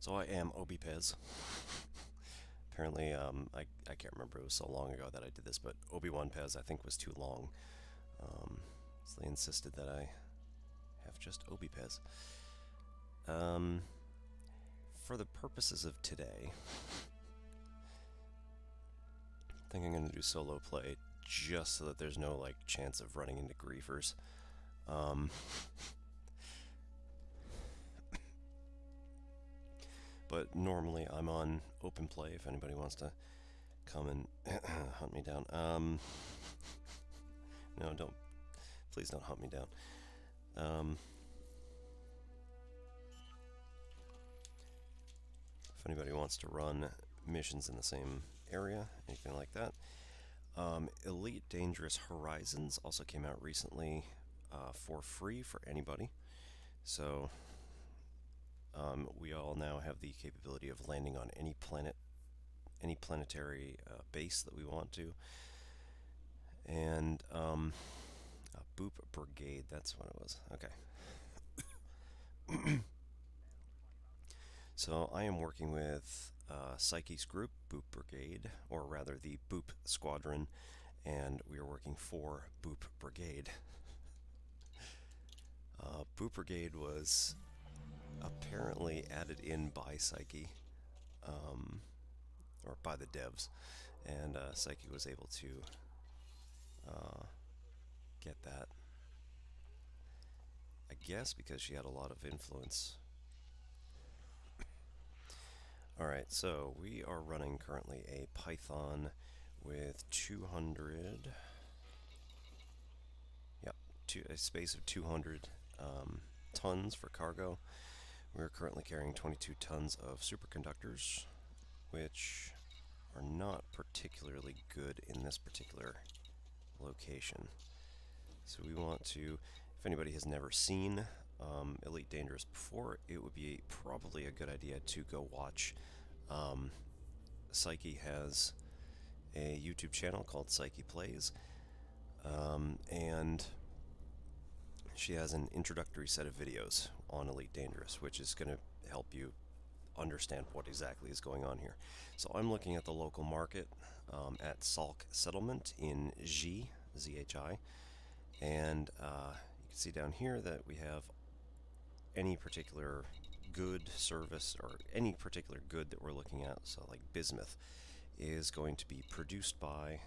So I am ObiPEZ. Apparently, I can't remember, it was so long ago that I did this, but Obi-Wan Pez I think was too long. So they insisted that I have just ObiPEZ. Um, for the purposes of today, I think I'm going to do solo play just so that there's no chance of running into griefers. But normally I'm on open play if anybody wants to come and hunt me down. No, don't. Please don't hunt me down. If anybody wants to run missions in the same area, anything like that. Elite Dangerous Horizons also came out recently for free for anybody. So we all now have the capability of landing on any planet, any planetary base that we want to. And Boop Brigade, that's what it was. Okay. So I am working with Psyche's group, Boop Brigade, or rather the Boop Squadron, and we are working for Boop Brigade. Boop Brigade was apparently added in by Psyche, or by the devs, and Psyche was able to get that, I guess, because she had a lot of influence. Alright, so we are running currently a Python with 200, a space of 200 tons for cargo. We're currently carrying 22 tons of superconductors, which are not particularly good in this particular location. So we want to, if anybody has never seen Elite Dangerous before, it would be probably a good idea to go watch. Psyche has a YouTube channel called Psyche Plays, and she has an introductory set of videos on Elite Dangerous, which is going to help you understand what exactly is going on here. So I'm looking at the local market at Salk Settlement in ZHI, and you can see down here that we have any particular good service or any particular good that we're looking at. So like bismuth is going to be produced by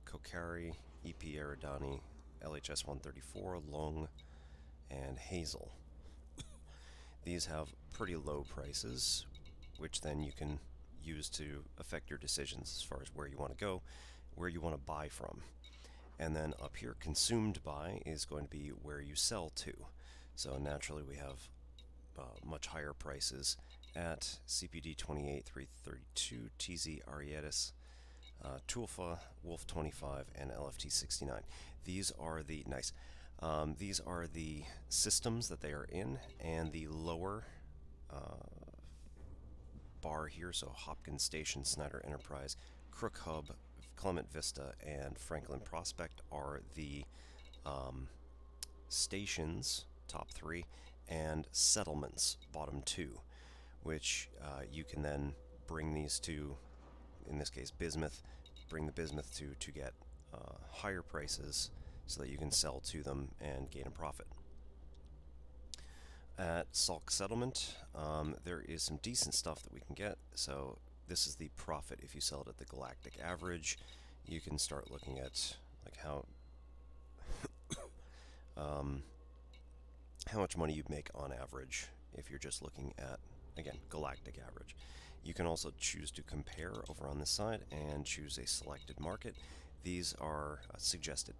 Kokari, EP Eridani, LHS 134, Long, and Hazel. These have pretty low prices, which then you can use to affect your decisions as far as where you want to go, where you want to buy from. And then up here, consumed by is going to be where you sell to. So naturally we have much higher prices at CPD 28332, TZ Arietis, Tulfa, Wolf 25, and LFT 69. These are the these are the systems that they are in, and the lower bar here, so Hopkins Station, Snyder Enterprise, Crook Hub, Clement Vista, and Franklin Prospect are the stations, top 3, and settlements, bottom 2, which you can then bring these to, in this case bismuth, bring the bismuth to get higher prices so that you can sell to them and gain a profit. At Salk Settlement, there is some decent stuff that we can get. So this is the profit if you sell it at the galactic average. You can start looking at how how much money you make on average if you're just looking at, again, galactic average. You can also choose to compare over on this side and choose a selected market. These are suggested.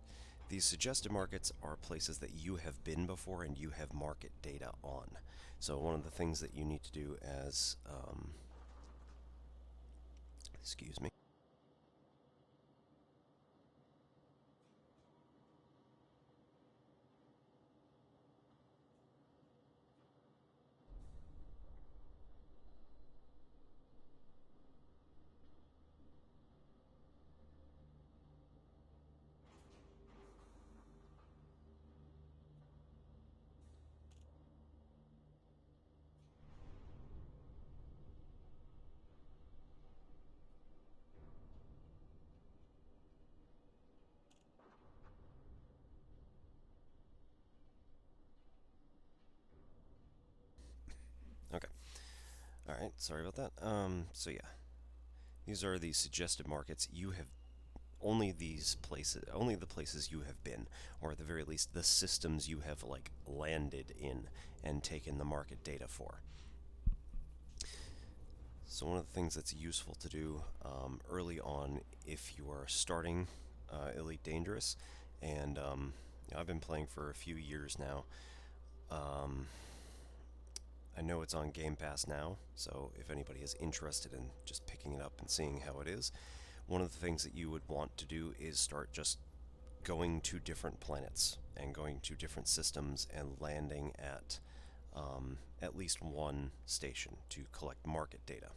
These suggested markets are places that you have been before and you have market data on. So one of the things that you need to do as, excuse me, Alright, sorry about that. So yeah, these are the suggested markets. You have only these places, only the places you have been, or at the very least, the systems you have like landed in and taken the market data for. So one of the things that's useful to do early on, if you are starting Elite Dangerous, and I've been playing for a few years now. Um, I know it's on Game Pass now, so if anybody is interested in just picking it up and seeing how it is, one of the things that you would want to do is start just going to different planets and going to different systems and landing at least one station to collect market data.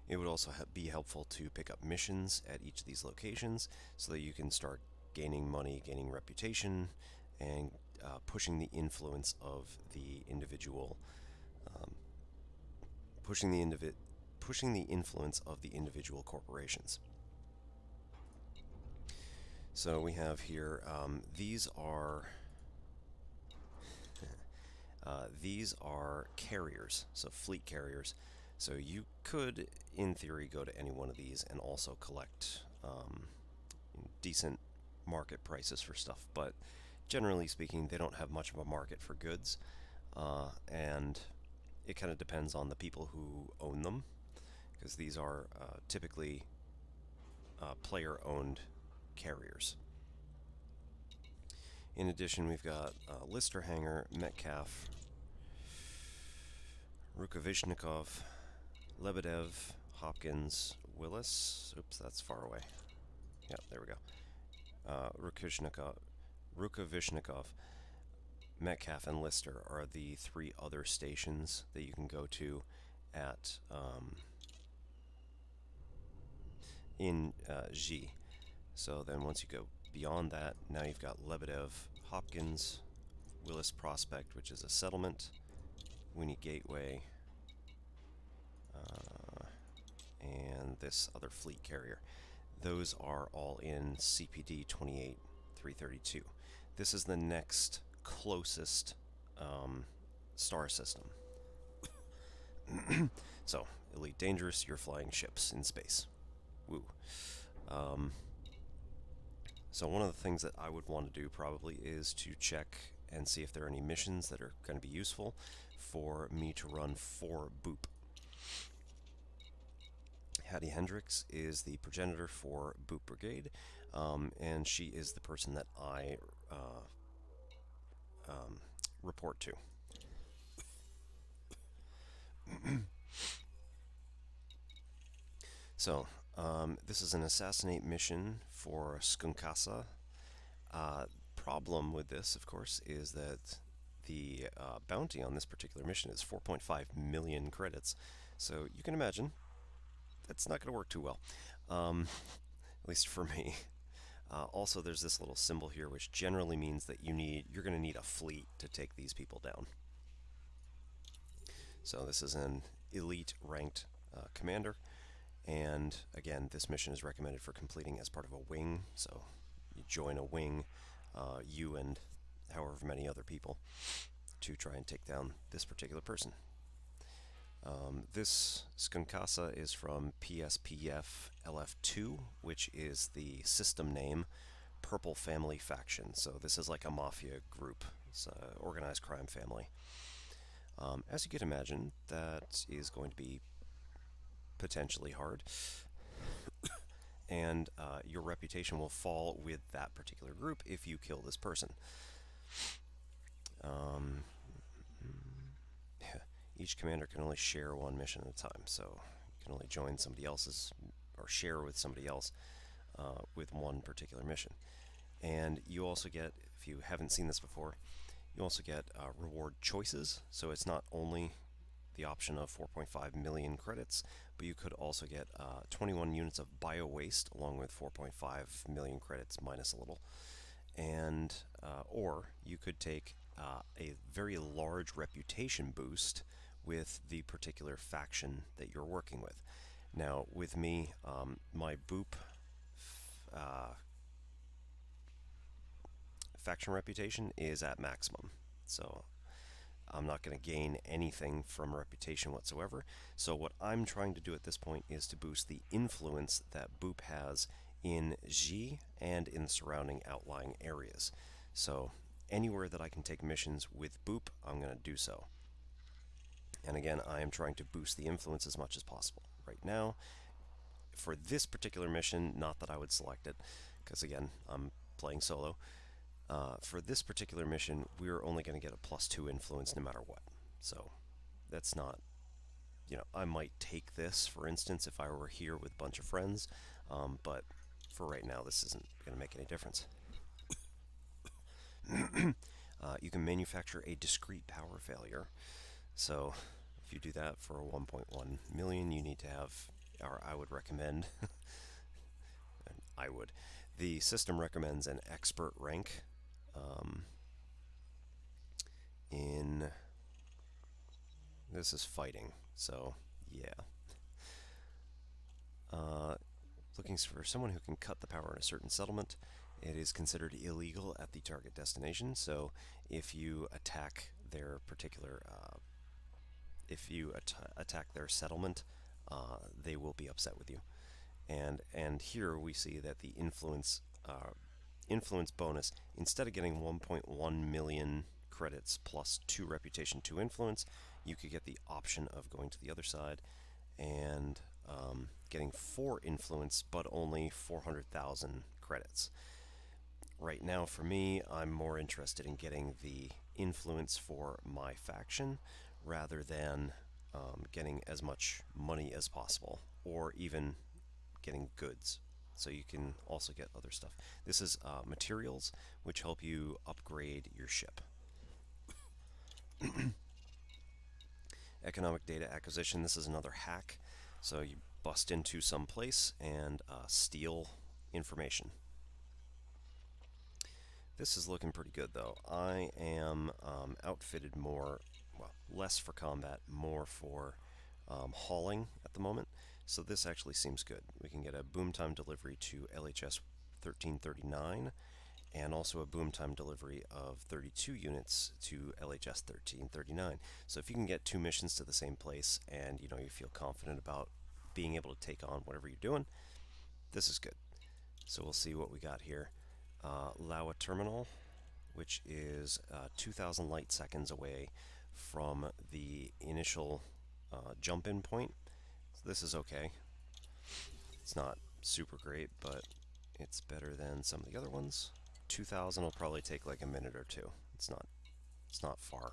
It would also be helpful to pick up missions at each of these locations so that you can start gaining money, gaining reputation, and pushing the influence of the individual, um, pushing the influence of the individual corporations. So we have here these are carriers, so fleet carriers. So you could, in theory, go to any one of these and also collect decent market prices for stuff. But generally speaking, they don't have much of a market for goods, and it kind of depends on the people who own them, because these are typically player-owned carriers. In addition, we've got Lister Hanger, Metcalf, Rukavishnikov, Lebedev, Hopkins, Willis. Oops, that's far away. Yeah, there we go. Rukavishnikov, Metcalf, and Lister are the three other stations that you can go to at in G. So then once you go beyond that, now you've got Lebedev, Hopkins, Willis Prospect, which is a settlement, Winnie Gateway, and this other fleet carrier. Those are all in CPD 28332. This is the next closest star system. So, Elite Dangerous, you're flying ships in space. Woo. So one of the things that I would want to do probably is to check and see if there are any missions that are going to be useful for me to run for Boop. Hattie Hendricks is the progenitor for Boop Brigade, and she is the person that I report to. So, this is an assassinate mission for Skunkasa. Problem with this, of course, is that the bounty on this particular mission is 4.5 million credits. So you can imagine that's not going to work too well, at least for me. Also, there's this little symbol here, which generally means that you're going to need a fleet to take these people down. So this is an elite ranked commander, and again, this mission is recommended for completing as part of a wing. So you join a wing, you and however many other people, to try and take down this particular person. This Skunkasa is from PSPF LF2, which is the system name, Purple Family Faction. So this is like a mafia group. It's an organized crime family. As you can imagine, that is going to be potentially hard. And your reputation will fall with that particular group if you kill this person. Each commander can only share one mission at a time, so you can only join somebody else's or share with somebody else with one particular mission. And you also get, if you haven't seen this before, you also get reward choices. So it's not only the option of 4.5 million credits, but you could also get 21 units of bio waste along with 4.5 million credits minus a little. And or you could take a very large reputation boost with the particular faction that you're working with. Now, with me, my Boop faction reputation is at maximum. So I'm not going to gain anything from reputation whatsoever. So what I'm trying to do at this point is to boost the influence that Boop has in Xi and in the surrounding outlying areas. So anywhere that I can take missions with Boop, I'm going to do so. And again, I am trying to boost the influence as much as possible. Right now, for this particular mission, not that I would select it, because again, I'm playing solo. For this particular mission, we're only going to get a +2 influence no matter what. So that's not, I might take this, for instance, if I were here with a bunch of friends, but for right now, this isn't going to make any difference. You can manufacture a discrete power failure. So if you do that for a 1.1 million, you need to have, or I would recommend, the system recommends an expert rank in, this is fighting, so yeah. Looking for someone who can cut the power in a certain settlement. It is considered illegal at the target destination, so if you attack their particular, attack their settlement, they will be upset with you. And here we see that the influence bonus, instead of getting 1.1 million credits plus 2 reputation, 2 influence, you could get the option of going to the other side and getting 4 influence but only 400,000 credits. Right now for me, I'm more interested in getting the influence for my faction rather than getting as much money as possible, or even getting goods. So you can also get other stuff. This is materials, which help you upgrade your ship. Economic data acquisition. This is another hack. So you bust into some place and steal information. This is looking pretty good, though. I am outfitted more, well, less for combat, more for hauling at the moment. So this actually seems good. We can get a boom time delivery to LHS 1339, and also a boom time delivery of 32 units to LHS 1339. So if you can get 2 missions to the same place, and you feel confident about being able to take on whatever you're doing, this is good. So we'll see what we got here. Lawa Terminal, which is 2,000 light seconds away from the initial jump-in point. So this is okay. It's not super great, but it's better than some of the other ones. 2,000 will probably take like a minute or two. It's not far.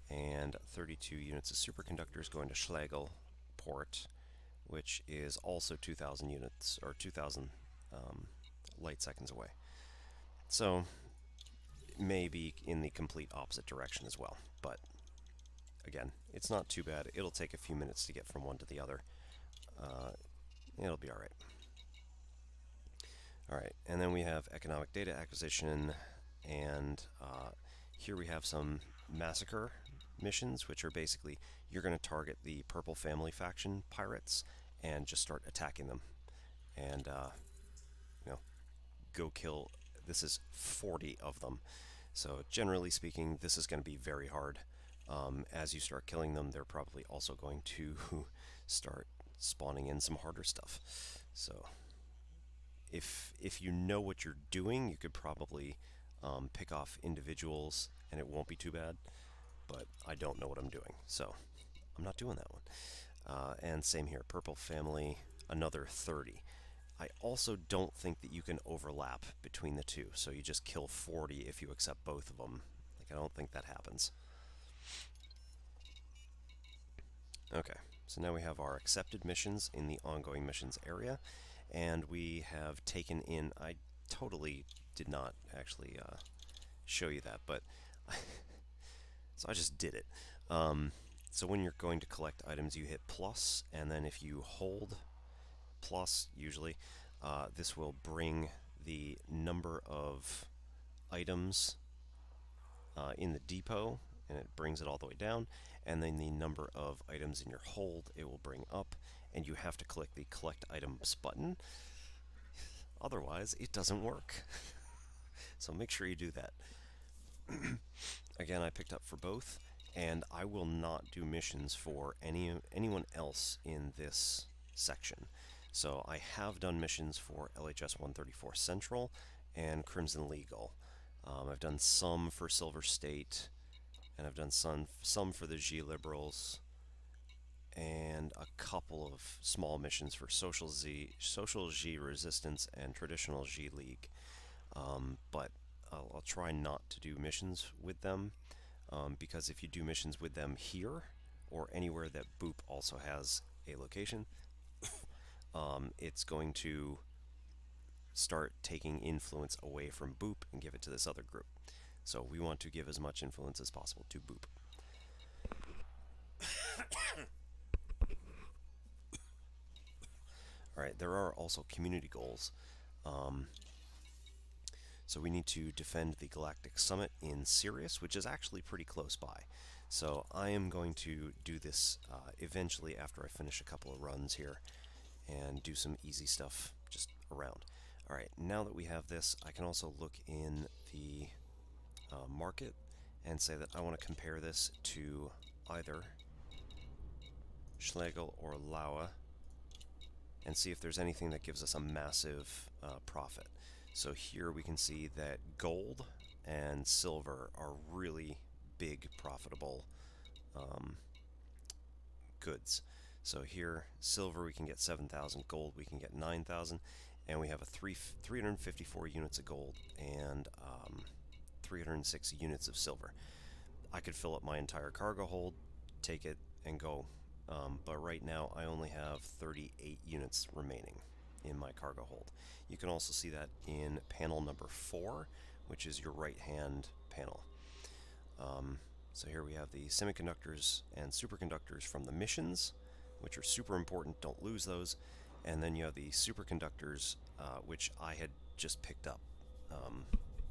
And 32 units of superconductors going to Schlegel Port, which is also 2,000 units, or 2,000 light seconds away. So maybe in the complete opposite direction as well. But again, it's not too bad. It'll take a few minutes to get from one to the other. It'll be all right. All right, and then we have economic data acquisition, and here we have some massacre missions, which are basically you're going to target the Purple Family faction pirates and just start attacking them, and go kill. This is 40 of them, so generally speaking, this is going to be very hard. As you start killing them, they're probably also going to start spawning in some harder stuff. So if you know what you're doing, you could probably pick off individuals and it won't be too bad, but I don't know what I'm doing, so I'm not doing that one. And same here, Purple Family, another 30. I also don't think that you can overlap between the two, so you just kill 40 if you accept both of them. Like, I don't think that happens. Okay, so now we have our accepted missions in the ongoing missions area, and we have taken in, I totally did not actually show you that, but so I just did it. So when you're going to collect items, you hit plus, and then if you hold plus, usually, this will bring the number of items in the depot, and it brings it all the way down, and then the number of items in your hold it will bring up, and you have to click the collect items button, otherwise it doesn't work. So make sure you do that. again, I picked up for both, and I will not do missions for anyone else in this section. So I have done missions for LHS 134 Central and Crimson Legal. I've done some for Silver State, and I've done some for the G Liberals, and a couple of small missions for Social G Resistance and Traditional G League. But I'll try not to do missions with them, because if you do missions with them here or anywhere that Boop also has a location, it's going to start taking influence away from Boop and give it to this other group. So we want to give as much influence as possible to Boop. Alright, there are also community goals. So we need to defend the Galactic Summit in Sirius, which is actually pretty close by. So I am going to do this eventually after I finish a couple of runs here and do some easy stuff just around. Alright, now that we have this, I can also look in the market and say that I want to compare this to either Schlegel or Laua and see if there's anything that gives us a massive profit. So here we can see that gold and silver are really big profitable goods. So here, silver we can get 7,000, gold we can get 9,000, and we have a 354 units of gold and 306 units of silver. I could fill up my entire cargo hold, take it, and go. But right now I only have 38 units remaining in my cargo hold. You can also see that in panel number 4, which is your right hand panel. So here we have the semiconductors and superconductors from the missions, which are super important, don't lose those. And then you have the superconductors, which I had just picked up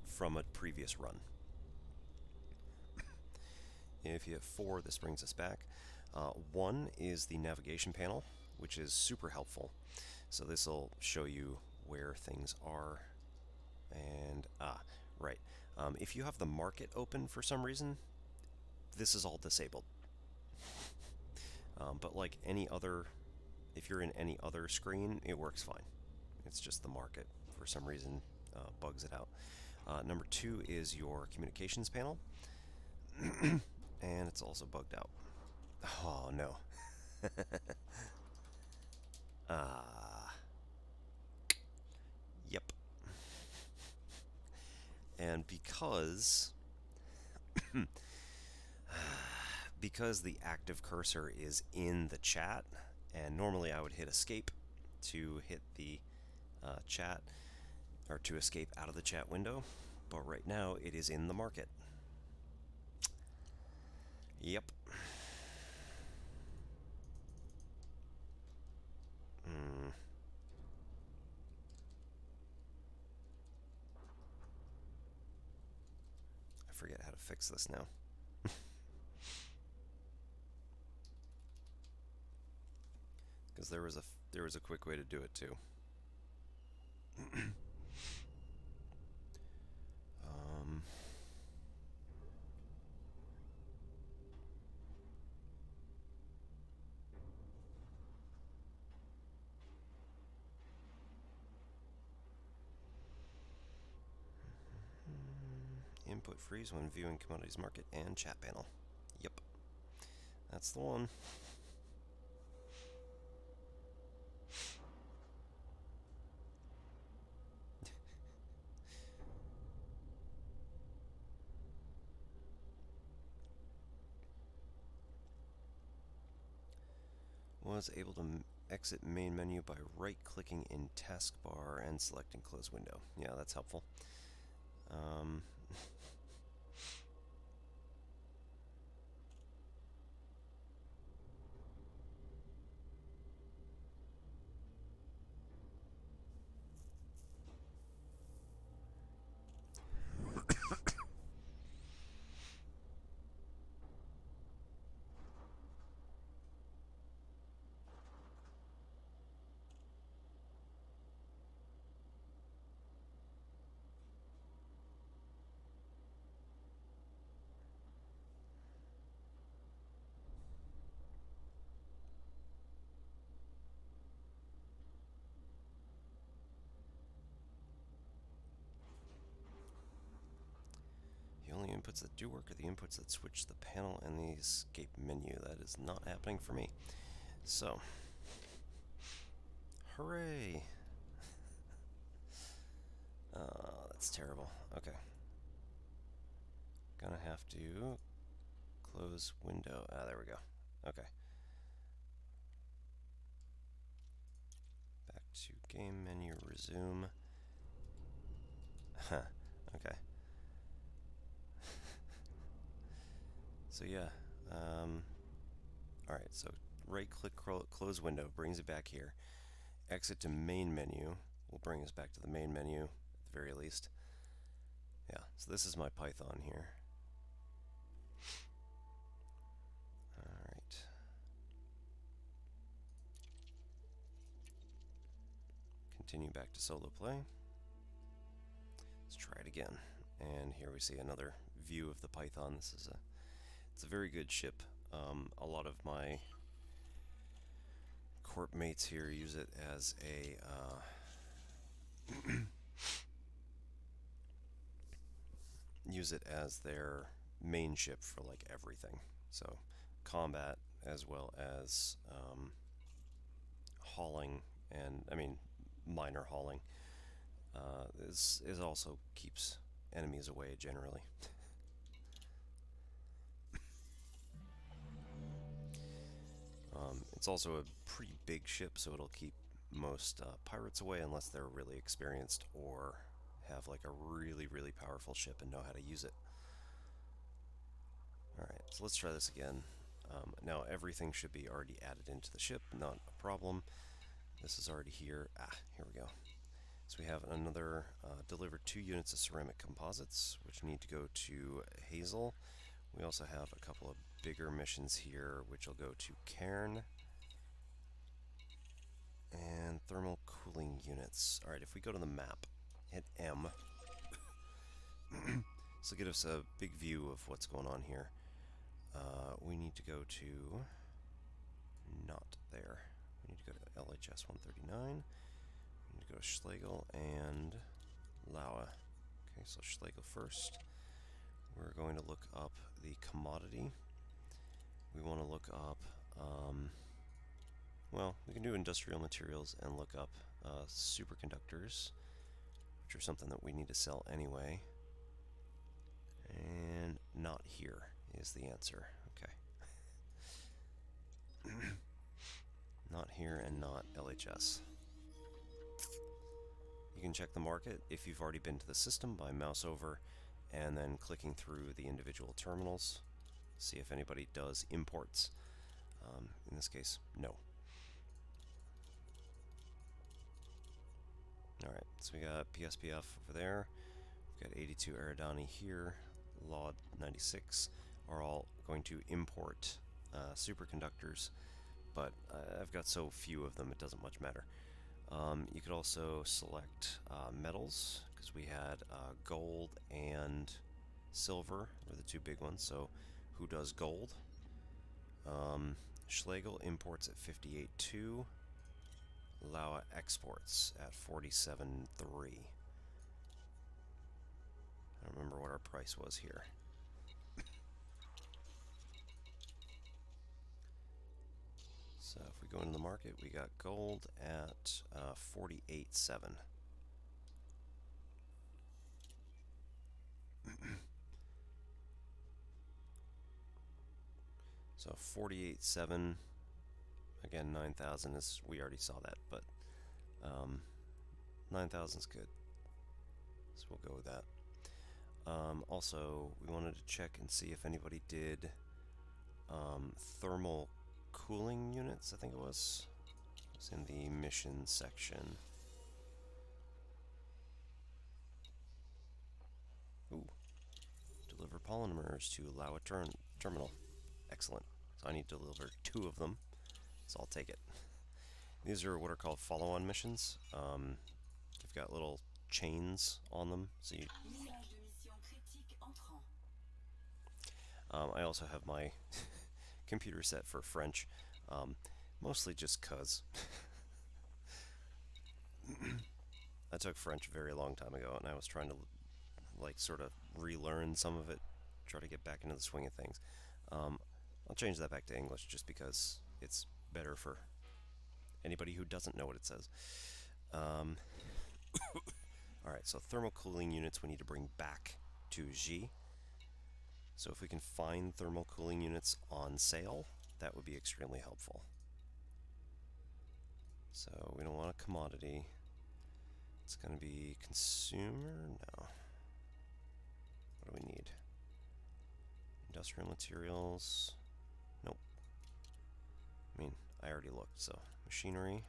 from a previous run. If you have 4, this brings us back. 1 is the navigation panel, which is super helpful. So this will show you where things are. And, right. If you have the market open for some reason, this is all disabled. But like any other, if you're in any other screen, it works fine. It's just the market, for some reason, bugs it out. Number 2 is your communications panel. And it's also bugged out. Oh, no. Yep. And because the active cursor is in the chat, and normally I would hit escape to hit the chat, or to escape out of the chat window, but right now it is in the market. Yep. I forget how to fix this now. Because there was a quick way to do it too. Input freeze when viewing commodities market and chat panel. Yep. That's the one. Was able to exit main menu by right-clicking in taskbar and selecting close window. Yeah, that's helpful. inputs that do work are the inputs that switch the panel and the escape menu. That is not happening for me. So, hooray! That's terrible. Okay. Gonna have to close window. Ah, there we go. Okay. Back to game menu, resume. Huh. Okay. So yeah. Alright, so right click close window brings it back here. Exit to main menu will bring us back to the main menu at the very least. Yeah, so this is my Python here. Alright. Continue back to solo play. Let's try it again. And here we see another view of the Python. It's a very good ship. A lot of my corp mates here use it as a use it as their main ship for like everything. So combat as well as hauling, and I mean minor hauling is also keeps enemies away generally. It's also a pretty big ship, so it'll keep most pirates away unless they're really experienced or have like a really powerful ship and know how to use it. Alright, so let's try this again. Now everything should be already added into the ship, not a problem. This is already here. Here we go. So we have another delivered 2 units of ceramic composites, which need to go to Hazel. We also have a couple of bigger missions here, which will go to Cairn. And thermal cooling units. Alright, if we go to the map, hit M. This will give us a big view of what's going on here. We need to go to... not there. We need to go to LHS 139. We need to go to Schlegel and Laua. Okay, so Schlegel first. We're going to look up the commodity. We want to look up... well, we can do industrial materials and look up superconductors, which are something that we need to sell anyway. And not here is the answer. Okay. Not here and not LHS. You can check the market if you've already been to the system by mouse over and then clicking through the individual terminals. See if anybody does imports. In this case, no. Alright, so we got PSPF over there. We've got 82 Eridani here. Law 96 are all going to import superconductors, but I've got so few of them it doesn't much matter. You could also select metals, because we had gold and silver were the 2 big ones, so who does gold? Schlegel imports at 58.2. Laua exports at 47.3. I don't remember what our price was here. So if we go into the market, we got gold at 48.7. So 48.7. Again, 9,000 is, we already saw that, but 9,000 is good. So we'll go with that. Also, we wanted to check and see if anybody did thermal cooling units, I think it was. It was in the mission section. Ooh. Deliver polymers to Laua terminal. Excellent. So I need to deliver 2 of them, so I'll take it. These are what are called follow-on missions. They've got little chains on them, so you... I also have my computer set for French, mostly just 'cause. I took French a very long time ago, and I was trying to, like, sort of relearn some of it try to get back into the swing of things. Um, I'll change that back to English just because it's better for anybody who doesn't know what it says. Um, all right, so thermal cooling units we need to bring back to G. So if we can find thermal cooling units on sale, that would be extremely helpful. So we don't want a commodity. It's going to be consumer? No. What do we need? Industrial materials? Nope. I mean, I already looked, so machinery,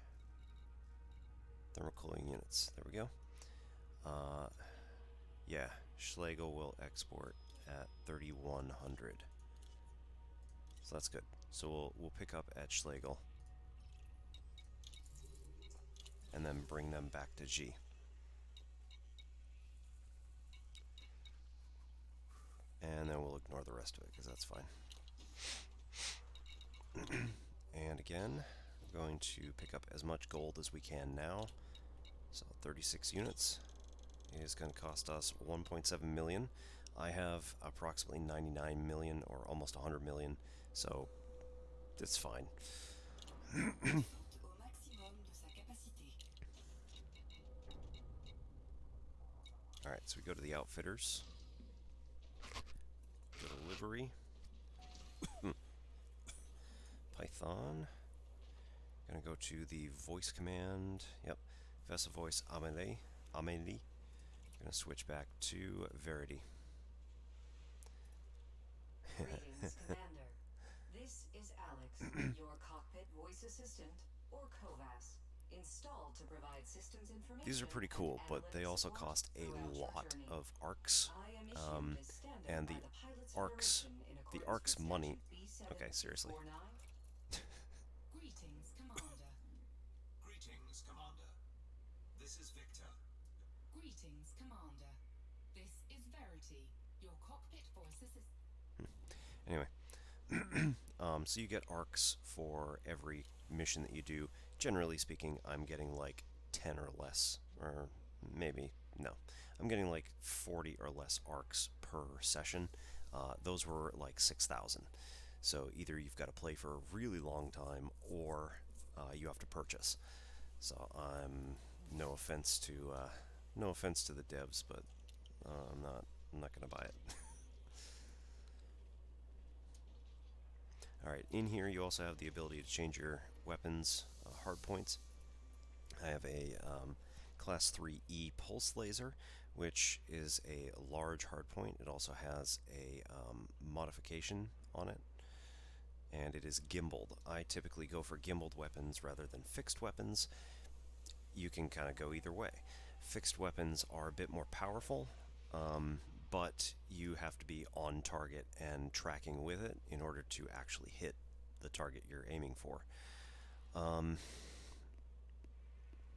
thermal cooling units. There we go. Yeah, Schlegel will export at 3100. So that's good. So we'll pick up at Schlegel and then bring them back to G. And then we'll ignore the rest of it because that's fine. And again, we're going to pick up as much gold as we can now. So 36 units is going to cost us 1.7 million. I have approximately 99 million or almost 100 million, so it's fine. Alright, so we go to the outfitters. Go to livery. Python. Gonna go to the voice command. Yep. Vesa voice Amelie. Gonna switch back to Verity. Greetings, Commander. This is Alex, your cockpit voice assistant, or COVAS, installed to provide systems information. These are pretty cool, but they also cost a lot of arcs. And the arcs money. Okay, seriously. Greetings, Commander. Greetings, Commander. This is Victor. Greetings, Commander. This is Verity, your cockpit voice assistant. Anyway, so you get arcs for every mission that you do. Generally speaking, I'm getting like 10 or less, or maybe, no. I'm getting like 40 or less arcs per session. Those were like 6,000. So either you've got to play for a really long time, or you have to purchase. So no offense to the devs, but I'm not gonna buy it. All right, in here you also have the ability to change your weapons hard points. I have a Class 3E pulse laser, which is a large hard point. It also has a modification on it, and it is gimbaled. I typically go for gimbaled weapons rather than fixed weapons. You can kind of go either way. Fixed weapons are a bit more powerful, but you have to be on target and tracking with it in order to actually hit the target you're aiming for.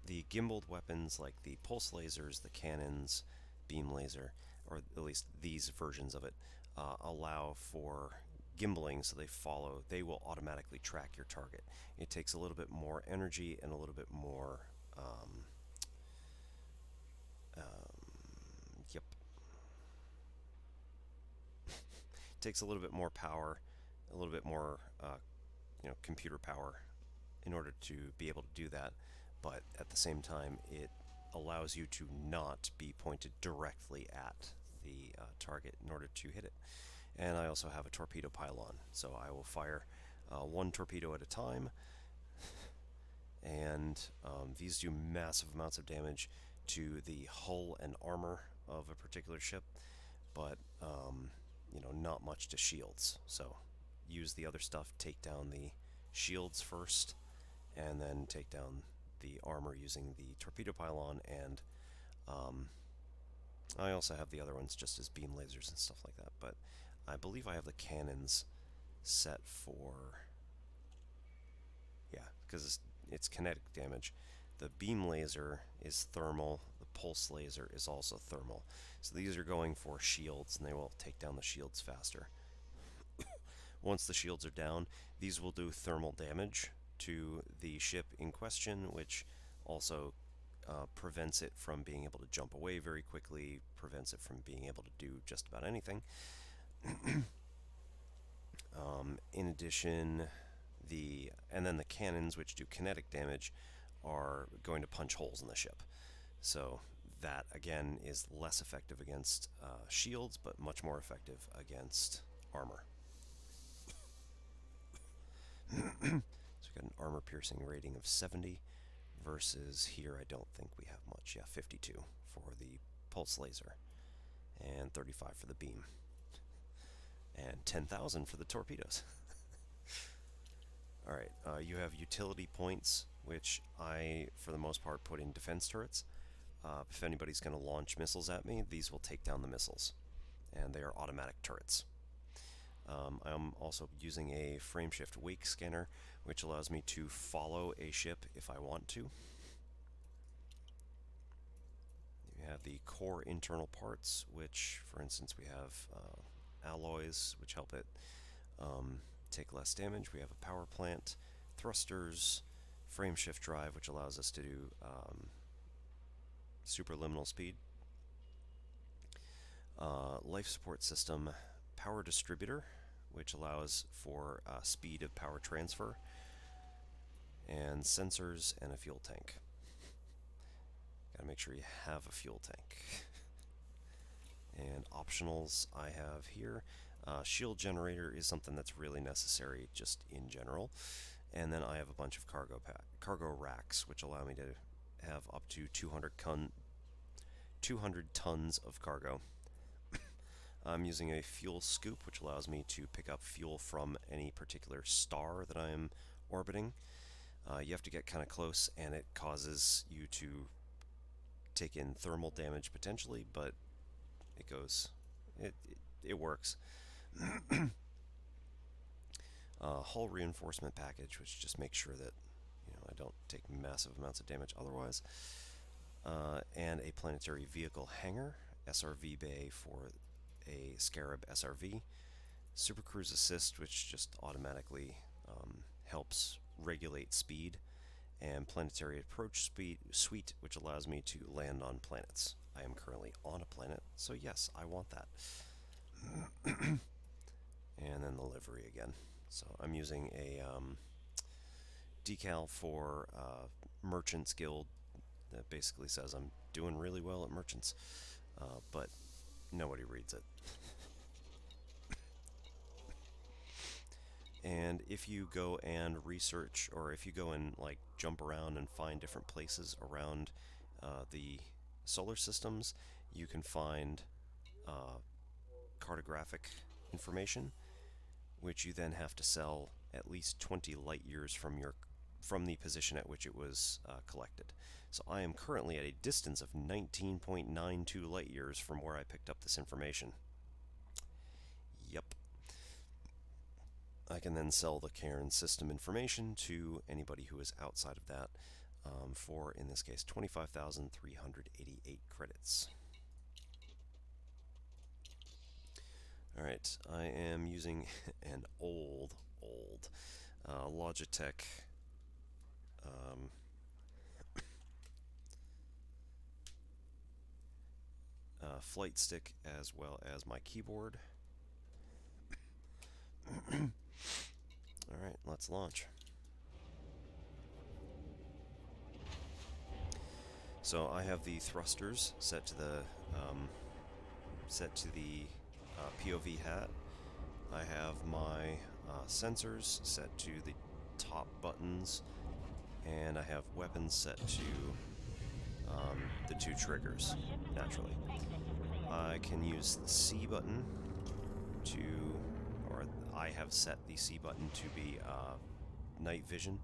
The gimbaled weapons like the pulse lasers, the cannons, beam laser, or at least these versions of it, allow for gimbaling, so they will automatically track your target. It takes a little bit more energy and a little bit more yep. It takes a little bit more power, a little bit more computer power in order to be able to do that, but at the same time it allows you to not be pointed directly at the target in order to hit it. And I also have a torpedo pylon, so I will fire one torpedo at a time, and these do massive amounts of damage to the hull and armor of a particular ship, but not much to shields. So use the other stuff, take down the shields first, and then take down the armor using the torpedo pylon, and I also have the other ones just as beam lasers and stuff like that, but I believe I have the cannons set for, yeah, because it's kinetic damage. The beam laser is thermal, the pulse laser is also thermal. So these are going for shields, and they will take down the shields faster. Once the shields are down, these will do thermal damage to the ship in question, which also prevents it from being able to jump away very quickly, prevents it from being able to do just about anything. In addition, and then the cannons, which do kinetic damage, are going to punch holes in the ship. So that again is less effective against shields, but much more effective against armor. So we've got an armor piercing rating of 70 versus here I don't think we have much. Yeah, 52 for the pulse laser and 35 for the beam and 10,000 for the torpedoes. Alright, you have utility points, which I, for the most part, put in defense turrets. If anybody's going to launch missiles at me, these will take down the missiles, and they are automatic turrets. I'm also using a frameshift wake scanner, which allows me to follow a ship if I want to. You have the core internal parts, which, for instance, we have alloys, which help it take less damage. We have a power plant, thrusters, frameshift drive, which allows us to do superliminal speed, life support system, power distributor, which allows for speed of power transfer, and sensors and a fuel tank. Gotta make sure you have a fuel tank. And optionals I have here. Shield generator is something that's really necessary just in general. And then I have a bunch of cargo racks, which allow me to have up to 200 tons of cargo. I'm using a fuel scoop, which allows me to pick up fuel from any particular star that I am orbiting. You have to get kind of close, and it causes you to take in thermal damage potentially, but it works. Hull reinforcement package, which just makes sure that I don't take massive amounts of damage otherwise. And a planetary vehicle hangar, SRV bay for a Scarab SRV. Super Cruise Assist, which just automatically helps regulate speed, and Planetary Approach Suite, which allows me to land on planets. I am currently on a planet, so yes, I want that. And then the livery again. So I'm using a decal for Merchants Guild that basically says I'm doing really well at Merchants, but nobody reads it. And if you go and research, or if you go and like jump around and find different places around the solar systems, you can find cartographic information, which you then have to sell at least 20 light years from the position at which it was collected. So I am currently at a distance of 19.92 light years from where I picked up this information. Yep. I can then sell the Cairn system information to anybody who is outside of that for, in this case, 25,388 credits. Alright, I am using an old Logitech flight stick as well as my keyboard. Alright, let's launch. So I have the thrusters set to the POV hat. I have my sensors set to the top buttons, and I have weapons set to the two triggers, naturally. I can use the C button or I have set the C button to be night vision.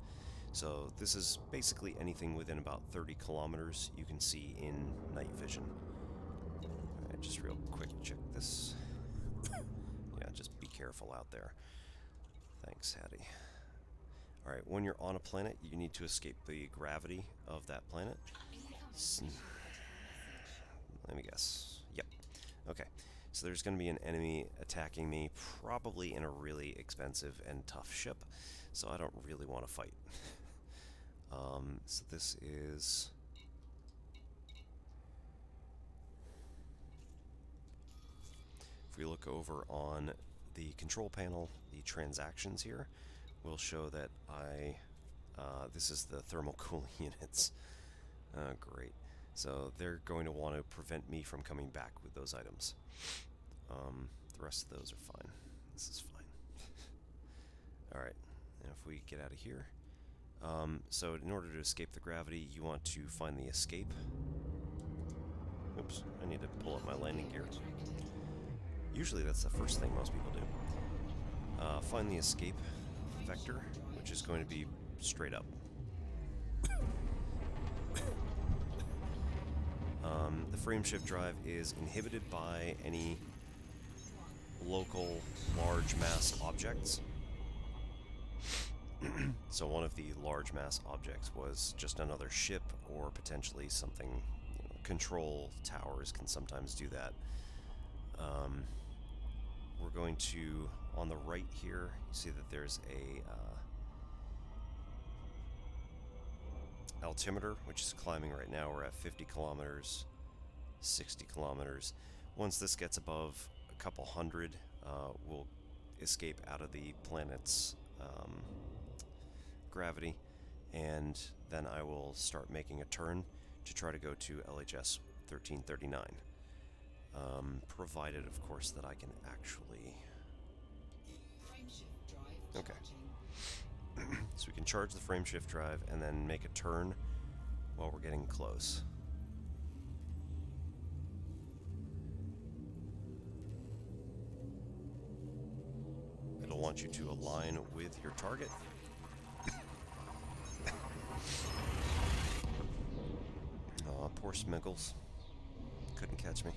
So this is basically anything within about 30 kilometers you can see in night vision. Alright, just real quick, check this. Yeah, just be careful out there. Thanks, Hattie. Alright, when you're on a planet, you need to escape the gravity of that planet. Let me guess. Yep. Okay. So there's going to be an enemy attacking me, probably in a really expensive and tough ship, so I don't really want to fight. So this is... If we look over on the control panel, the transactions here will show that this is the thermal cooling units. Great. So they're going to want to prevent me from coming back with those items. The rest of those are fine. This is fine. Alright, and if we get out of here. So in order to escape the gravity, you want to find the escape. Oops, I need to pull up my landing gear. Usually that's the first thing most people do. Find the escape vector, which is going to be straight up. The frame shift drive is inhibited by any local large mass objects. So one of the large mass objects was just another ship, or potentially something. Control towers can sometimes do that. We're going to, on the right here, you see that there's a altimeter, which is climbing right now. We're at 50 kilometers, 60 kilometers. Once this gets above a couple hundred, we'll escape out of the planet's gravity, and then I will start making a turn to try to go to LHS 1339. Provided, of course, that I can actually... Okay. So we can charge the frame shift drive and then make a turn while we're getting close. It'll want you to align with your target. Aw, poor Smiggles. Couldn't catch me.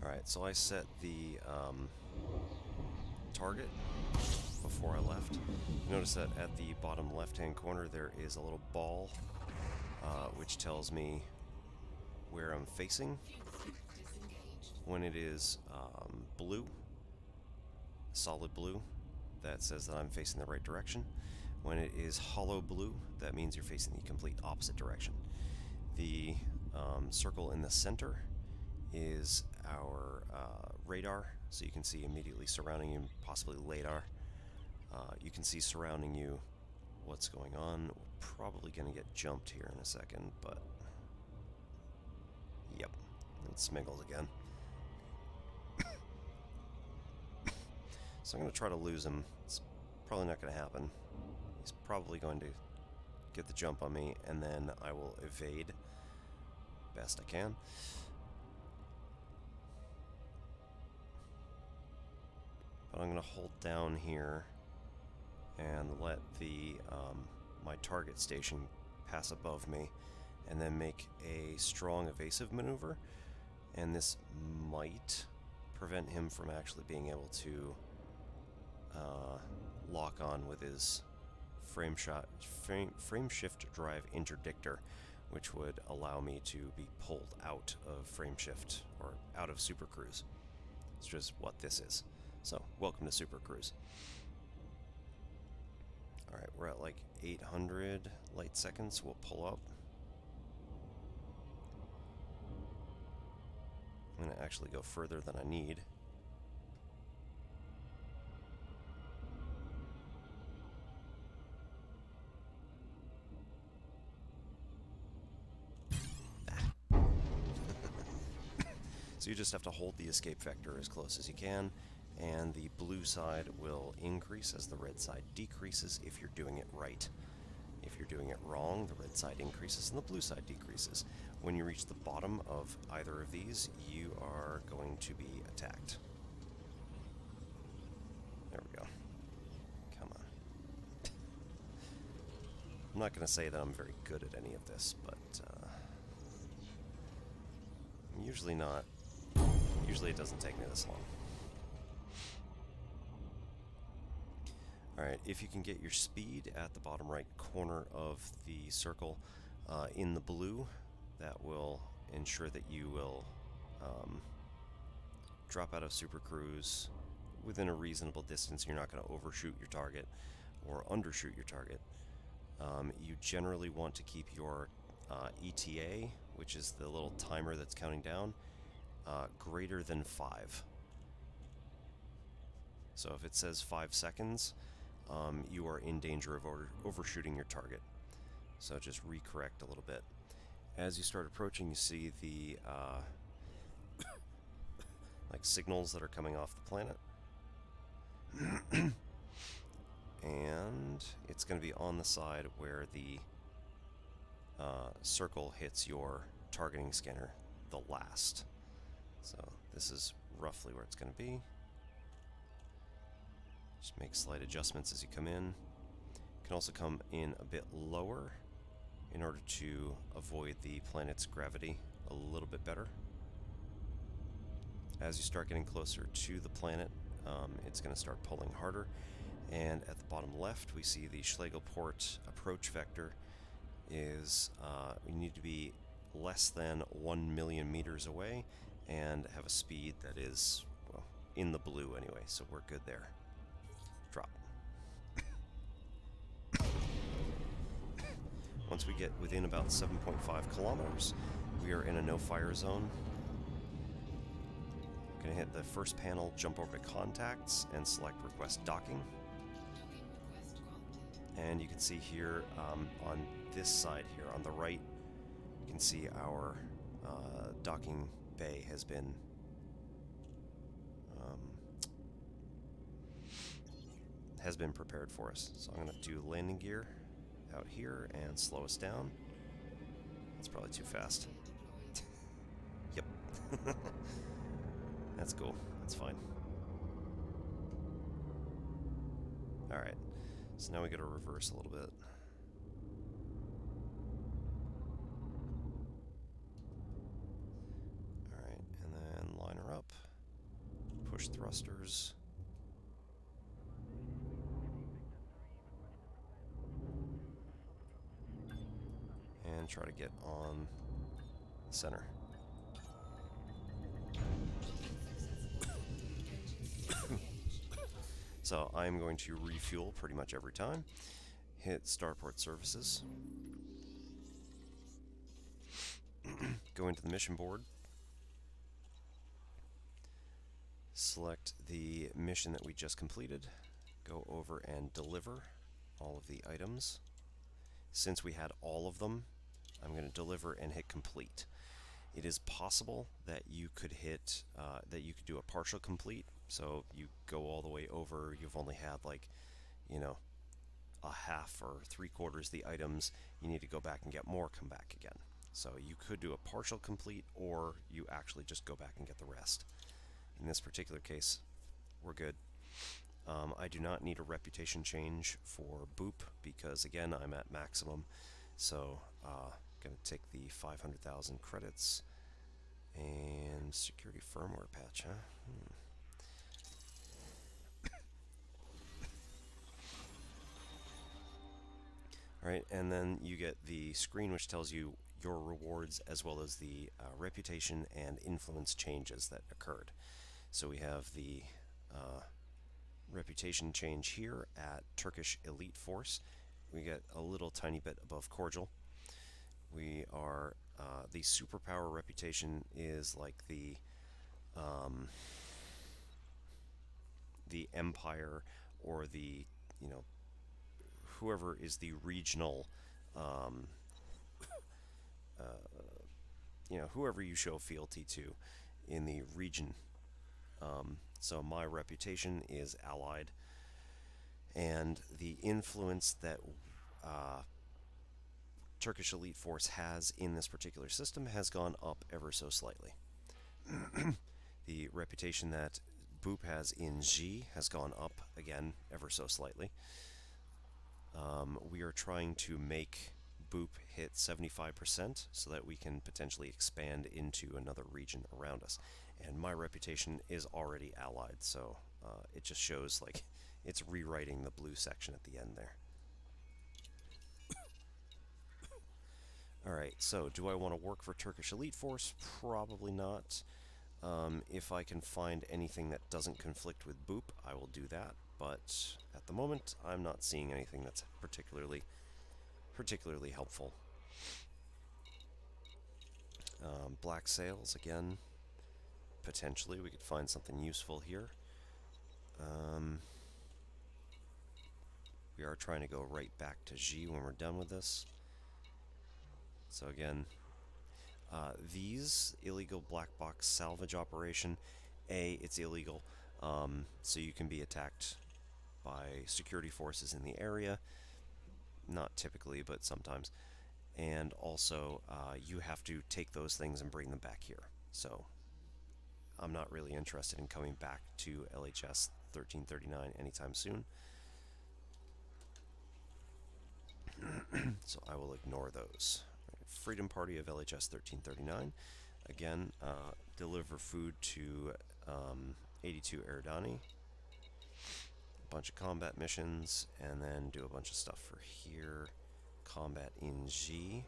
Alright, so I set the target before I left. Notice that at the bottom left-hand corner there is a little ball, which tells me where I'm facing. When it is blue, solid blue, that says that I'm facing the right direction. When it is hollow blue, that means you're facing the complete opposite direction. The circle in the center is our radar, so you can see immediately surrounding you, possibly LiDAR. You can see surrounding you what's going on. We're probably going to get jumped here in a second, but... Yep, it's Smiggles again. So I'm going to try to lose him. It's probably not going to happen. He's probably going to get the jump on me, and then I will evade best I can. But I'm going to hold down here and let the my target station pass above me, and then make a strong evasive maneuver, and this might prevent him from actually being able to lock on with his frame shift drive interdictor, which would allow me to be pulled out of frame shift, or out of Super Cruise. It's just what this is. So, welcome to Super Cruise. Alright, we're at like 800 light seconds. We'll pull up. I'm going to actually go further than I need. So you just have to hold the escape vector as close as you can, and the blue side will increase as the red side decreases if you're doing it right. If you're doing it wrong, the red side increases and the blue side decreases. When you reach the bottom of either of these, you are going to be attacked. There we go. Come on. I'm not going to say that I'm very good at any of this, but I'm usually not. Usually it doesn't take me this long. Alright, if you can get your speed at the bottom right corner of the circle in the blue, that will ensure that you will drop out of Super Cruise within a reasonable distance. You're not going to overshoot your target or undershoot your target. You generally want to keep your ETA, which is the little timer that's counting down, greater than 5. So if it says 5 seconds, you are in danger of overshooting your target. So just recorrect a little bit. As you start approaching, you see the like signals that are coming off the planet. And it's going to be on the side where the circle hits your targeting scanner the last. So this is roughly where it's going to be. Just make slight adjustments as you come in. You can also come in a bit lower in order to avoid the planet's gravity a little bit better. As you start getting closer to the planet, it's going to start pulling harder. And at the bottom left, we see the Schlegelport approach vector is we need to be less than 1 million meters away and have a speed that is, well, in the blue anyway, so we're good there. Drop. Once we get within about 7.5 kilometers, we are in a no-fire zone. We're going to hit the first panel, jump over to contacts, and select request docking. Docking request granted. And you can see here on this side here on the right, you can see our docking bay has been prepared for us. So I'm going to do landing gear out here and slow us down. That's probably too fast. Gear deployed. Yep. That's cool. That's fine. Alright. So now we gotta reverse a little bit. Alright, and then line her up. Push thrusters. And try to get on the center. So I'm going to refuel pretty much every time. Hit Starport Services. Go into the mission board. Select the mission that we just completed. Go over and deliver all of the items. Since we had all of them, I'm going to deliver and hit complete. It is possible that you could hit, that you could do a partial complete. So you go all the way over, you've only had like, you know, a half or 3/4 the items, you need to go back and get more, come back again. So you could do a partial complete, or you actually just go back and get the rest. In this particular case, we're good. I do not need a reputation change for Boop because again I'm at maximum. So going to take the 500,000 credits and security firmware patch, huh? Alright, and then you get the screen which tells you your rewards as well as the reputation and influence changes that occurred. So we have the reputation change here at Turkish Elite Force. We get a little tiny bit above cordial. We are, the superpower reputation is like the empire or the, you know, whoever is the regional, you know, whoever you show fealty to in the region. So my reputation is allied, and the influence that Turkish Elite Force has in this particular system has gone up ever so slightly. The reputation that Boop has in G has gone up again ever so slightly. We are trying to make Boop hit 75% so that we can potentially expand into another region around us. And my reputation is already allied, so it just shows like it's rewriting the blue section at the end there. Alright, so do I want to work for Turkish Elite Force? Probably not. If I can find anything that doesn't conflict with Boop, I will do that. But at the moment, I'm not seeing anything that's particularly helpful. Black sails, again, potentially we could find something useful here. Um, we are trying to go right back to G when we're done with this. So again, these illegal black box salvage operation, it's illegal, so you can be attacked by security forces in the area. Not typically, but sometimes. And also, you have to take those things and bring them back here. So I'm not really interested in coming back to LHS 1339 anytime soon. So I will ignore those. Freedom Party of LHS 1339. Again, deliver food to 82 Eridani. A bunch of combat missions, and then do a bunch of stuff for here. Combat in G.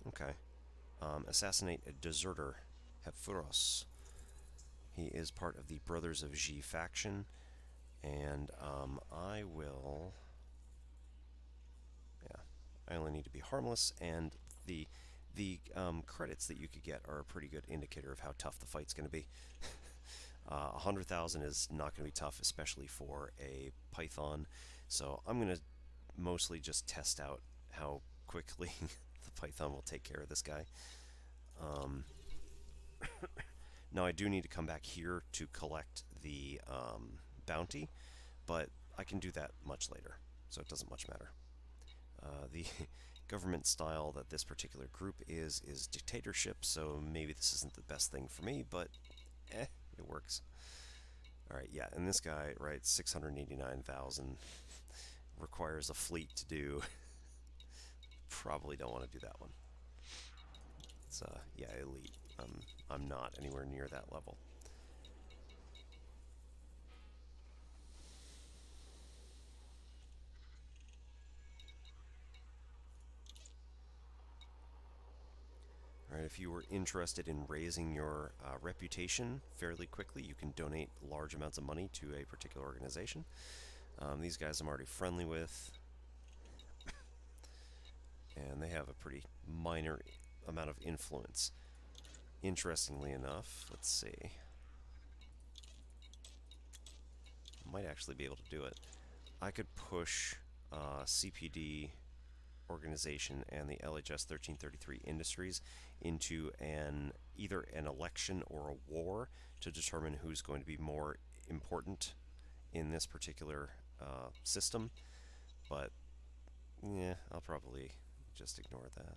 Okay. Assassinate a deserter, Hephuros. He is part of the Brothers of G faction, and I will... Yeah, I only need to be harmless, and the credits that you could get are a pretty good indicator of how tough the fight's going to be. 100,000 is not going to be tough, especially for a Python, so I'm going to mostly just test out how quickly the Python will take care of this guy. Now I do need to come back here to collect the bounty, but I can do that much later, so it doesn't much matter. The government style that this particular group is dictatorship, so maybe this isn't the best thing for me, but it works. Alright, yeah, and this guy, right, 689,000 requires a fleet to do. Probably don't want to do that one. It's, yeah, elite. I'm not anywhere near that level. Alright, if you were interested in raising your reputation fairly quickly, you can donate large amounts of money to a particular organization. These guys I'm already friendly with, and they have a pretty minor amount of influence. Interestingly enough, let's see. Might actually be able to do it. I could push CPD organization and the LHS 1333 Industries into either an election or a war to determine who's going to be more important in this particular system, but yeah, I'll probably just ignore that.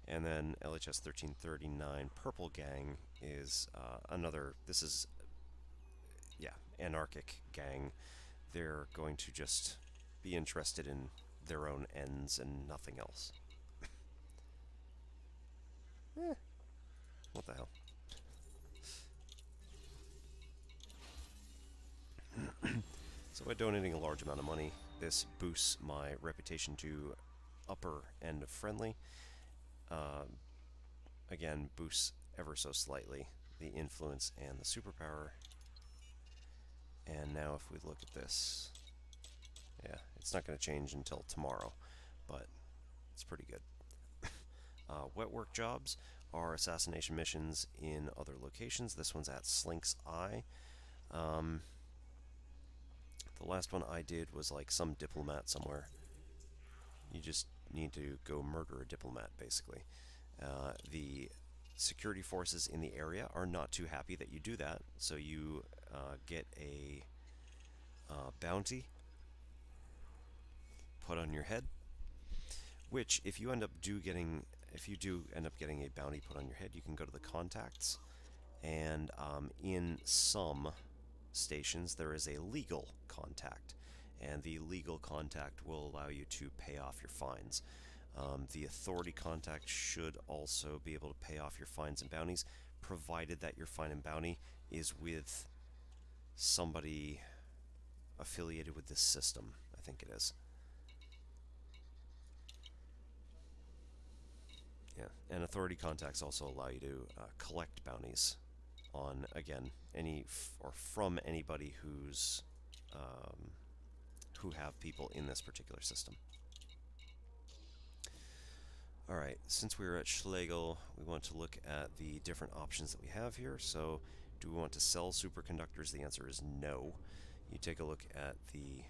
And then LHS 1339 Purple Gang is another, this is, yeah, anarchic gang. They're going to just be interested in their own ends and nothing else. What the hell? So by donating a large amount of money, this boosts my reputation to upper end of friendly. Again, boosts ever so slightly the influence and the superpower. And now if we look at this, yeah, it's not going to change until tomorrow, but it's pretty good. Wet work jobs are assassination missions in other locations. This one's at Slink's Eye. The last one I did was like some diplomat somewhere. You just need to go murder a diplomat, basically. The security forces in the area are not too happy that you do that, so you get a bounty put on your head, which if you do end up getting a bounty put on your head, you can go to the contacts, and in some stations there is a legal contact, and the legal contact will allow you to pay off your fines. The authority contact should also be able to pay off your fines and bounties, provided that your fine and bounty is with somebody affiliated with this system. I think it is. Yeah, and authority contacts also allow you to collect bounties on, again, or from anybody who have people in this particular system. Alright, since we're at Schlegel, we want to look at the different options that we have here. So, do we want to sell superconductors? The answer is no. You take a look at the...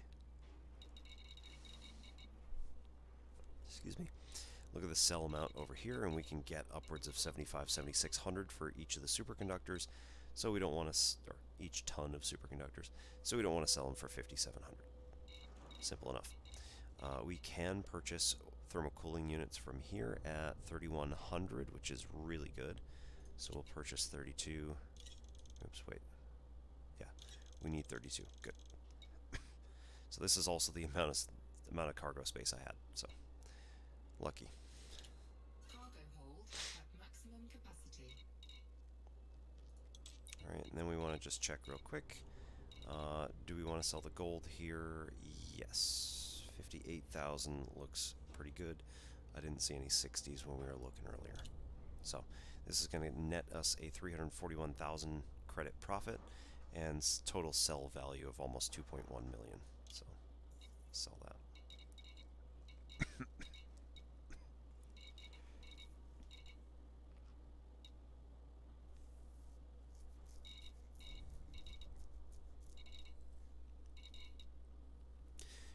Excuse me. Look at the cell amount over here, and we can get upwards of 7600 for each of the superconductors. So we don't want to... or each ton of superconductors. So we don't want to sell them for 5700. Simple enough. We can purchase thermal cooling units from here at 3100, which is really good. So we'll purchase 32. Oops, wait. Yeah, we need 32. Good. So this is also the amount of cargo space I had. So lucky. Cargo hold at maximum capacity. All right, and then we want to just check real quick. Do we want to sell the gold here? Yes. 58,000 looks pretty good. I didn't see any 60s when we were looking earlier. So this is going to net us a 341,000 credit profit and total sell value of almost 2.1 million. So sell that.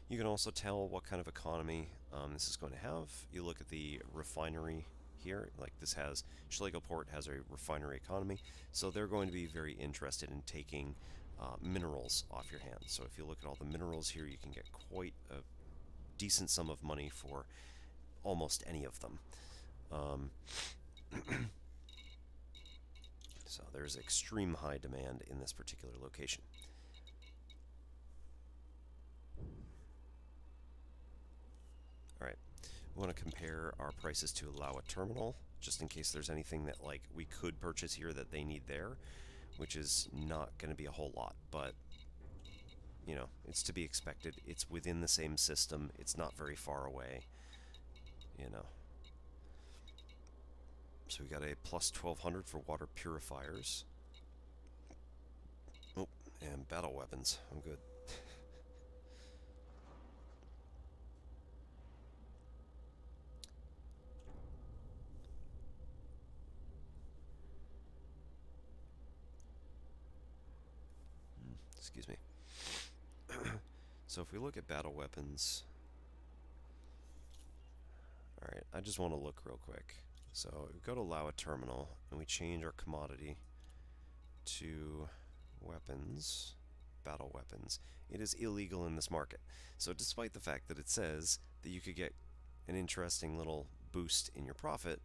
You can also tell what kind of economy this is going to have. You look at the refinery here, like this has, Schlegel Port has a refinery economy, so they're going to be very interested in taking minerals off your hands. So if you look at all the minerals here, you can get quite a decent sum of money for almost any of them. So there's extreme high demand in this particular location. Alright, we want to compare our prices to Lawa Terminal, just in case there's anything that like we could purchase here that they need there, which is not going to be a whole lot, but you know, it's to be expected. It's within the same system. It's not very far away, you know. So we got a plus 1200 for water purifiers. Oh, and battle weapons. I'm good. Excuse me. So if we look at battle weapons, alright, I just want to look real quick. So we go to Lawa Terminal and we change our commodity to weapons, battle weapons. It is illegal in this market. So despite the fact that it says that you could get an interesting little boost in your profit,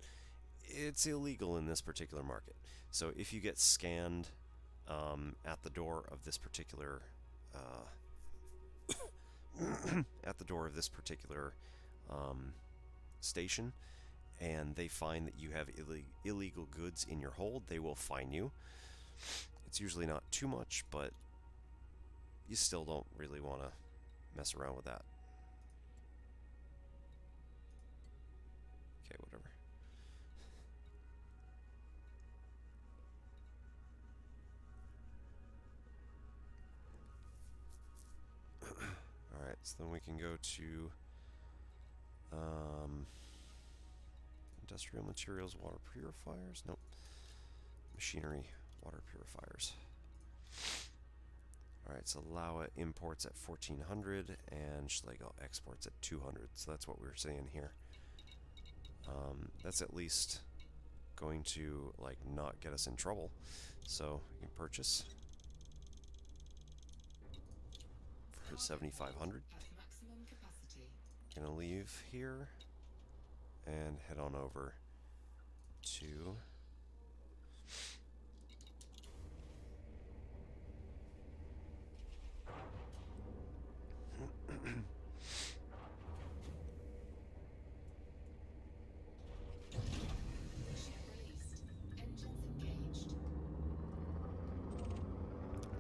it's illegal in this particular market. So if you get scanned at the door of this particular station, and they find that you have illegal goods in your hold, they will fine you. It's usually not too much, but you still don't really want to mess around with that. Okay, whatever. Alright, so then we can go to industrial materials, water purifiers. Nope. Machinery, water purifiers. Alright, so Lawa imports at 1400 and Schlegel exports at 200. So that's what we're seeing here. That's at least going to like not get us in trouble. So we can purchase for 7,500. Gonna leave here and head on over to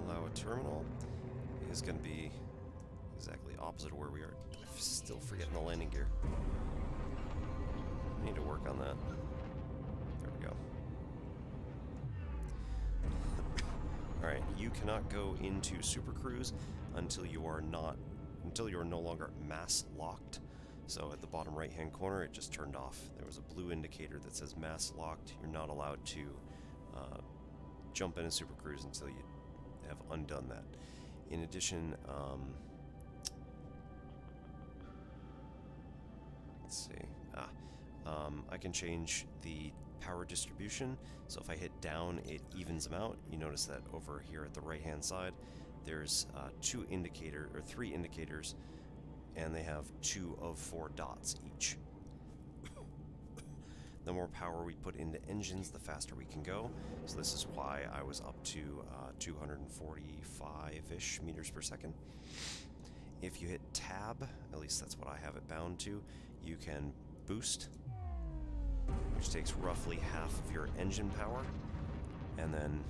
Lawa Terminal is going to be exactly opposite of where we are. I'm still forgetting the landing gear. I need to work on that. There we go. Alright, you cannot go into Super Cruise until you are no longer mass locked So at the bottom right hand corner, it just turned off. There was a blue indicator that says mass locked. You're not allowed to jump in a Super Cruise until you have undone that. In addition, let's see. I can change the power distribution. So if I hit down, it evens them out. You notice that over here at the right-hand side, there's three indicators, and they have 2 of 4 dots each. The more power we put into engines, the faster we can go. So this is why I was up to 245-ish meters per second. If you hit tab, at least that's what I have it bound to, you can boost, which takes roughly half of your engine power, and then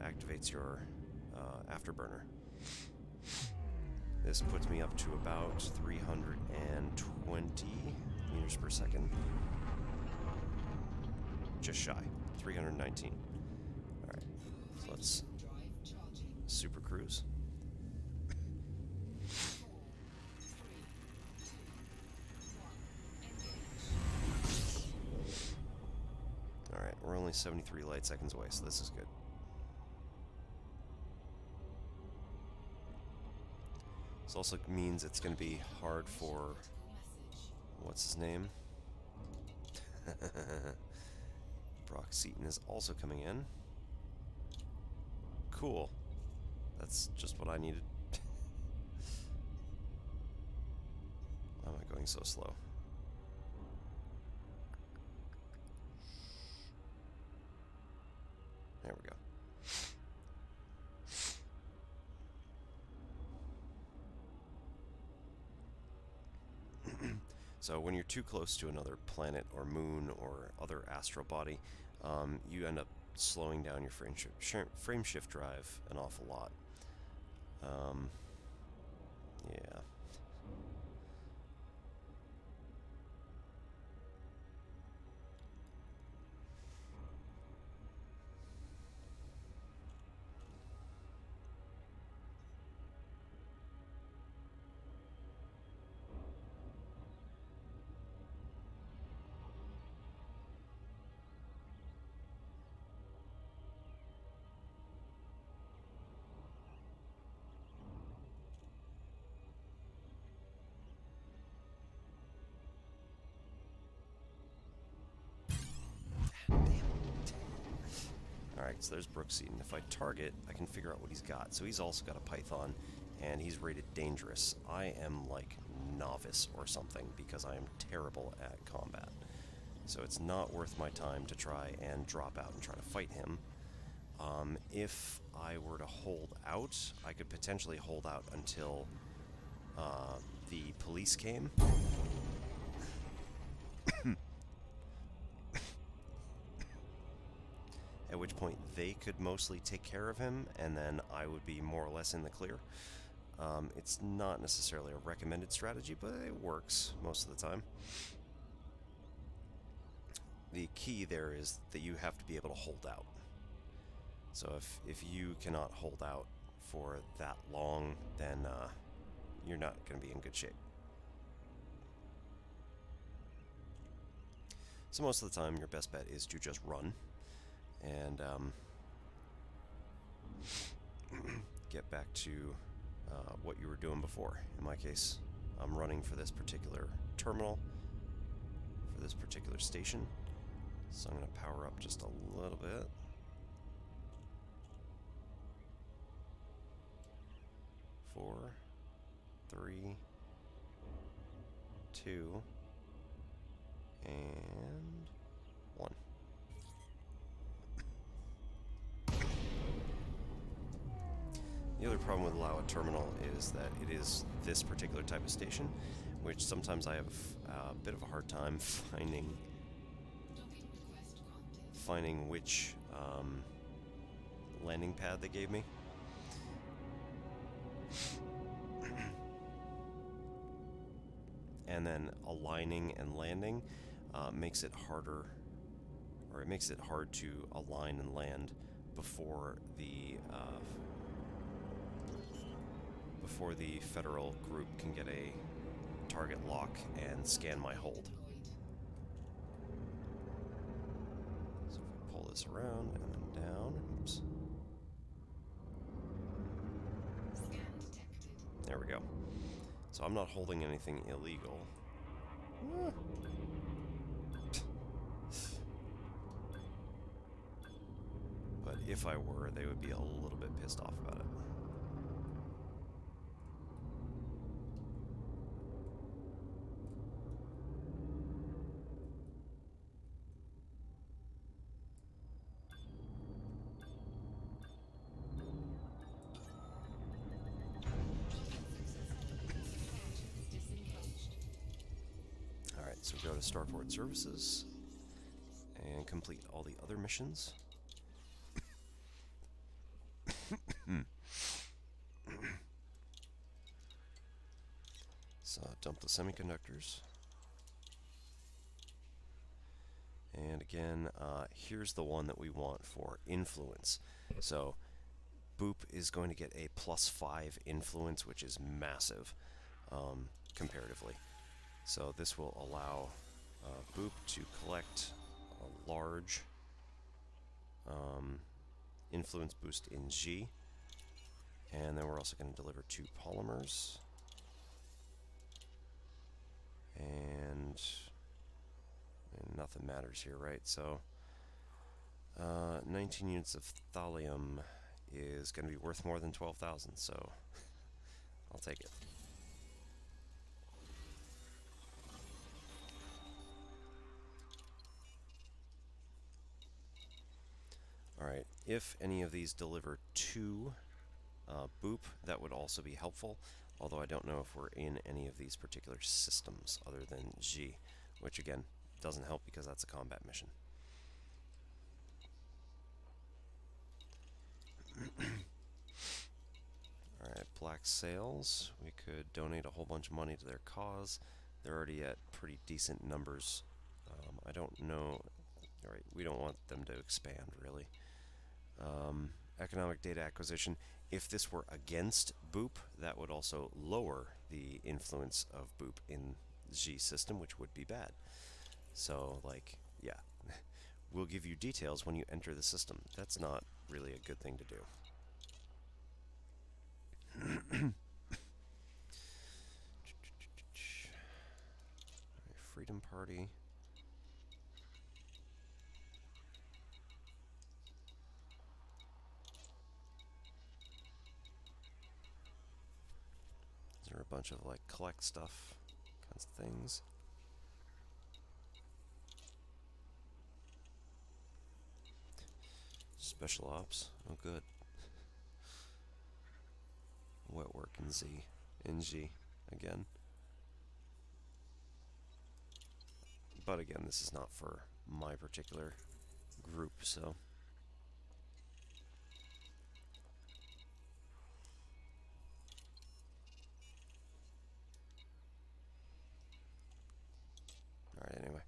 activates your afterburner. This puts me up to about 320 meters per second. Just shy. 319. Alright, so let's Super Cruise. 4, 3, 2, 1, engage. Alright, we're only 73 light seconds away, so this is good. This also means it's going to be hard for... what's his name? Brock Seaton is also coming in. Cool. That's just what I needed. Why am I going so slow? There we go. So when you're too close to another planet or moon or other astral body, you end up slowing down your frame shift drive an awful lot. Yeah. Alright, so there's Brooks Seaton. If I target, I can figure out what he's got. So he's also got a Python, and he's rated dangerous. I am like novice or something because I am terrible at combat. So it's not worth my time to try and drop out and try to fight him. If I were to hold out, I could potentially hold out until the police came. At which point they could mostly take care of him, and then I would be more or less in the clear. It's not necessarily a recommended strategy, but it works most of the time. The key there is that you have to be able to hold out. So if you cannot hold out for that long, then you're not going to be in good shape. So most of the time, your best bet is to just run and get back to what you were doing before. In my case, I'm running for this particular terminal, for this particular station. So I'm going to power up just a little bit. Four, 3, 2, and 1. The other problem with Lawa Terminal is that it is this particular type of station, which sometimes I have a bit of a hard time finding which landing pad they gave me. And then aligning and landing makes it harder, or it makes it hard to align and land before the federal group can get a target lock and scan my hold. Deployed. So if we pull this around and then down, oops, Scan detected. there we go. So I'm not holding anything illegal. Ah. But if I were, they would be a little bit pissed off about it. Functions disengaged. Alright, so go to Starport Services and complete all the other missions. So dump the semiconductors. And again, here's the one that we want for influence. So Boop is going to get a +5 influence, which is massive comparatively. So this will allow Boop to collect a large influence boost in G. And then we're also going to deliver 2 polymers. And nothing matters here, right? So 19 units of thallium is going to be worth more than 12,000, so I'll take it. Alright, if any of these deliver 2 Boop, that would also be helpful, although I don't know if we're in any of these particular systems other than G, which again, doesn't help because that's a combat mission. Alright, Black Sails. We could donate a whole bunch of money to their cause. They're already at pretty decent numbers. I don't know. Alright, we don't want them to expand, really. Economic data acquisition. If this were against Boop, that would also lower the influence of Boop in G system, which would be bad. So, like, yeah. We'll give you details when you enter the system. That's not really a good thing to do. Freedom Party. Is there a bunch of like collect stuff kinds of things? Special ops. Oh, good. Wet work in Z. In G again. But again, this is not for my particular group, so. Alright, anyway.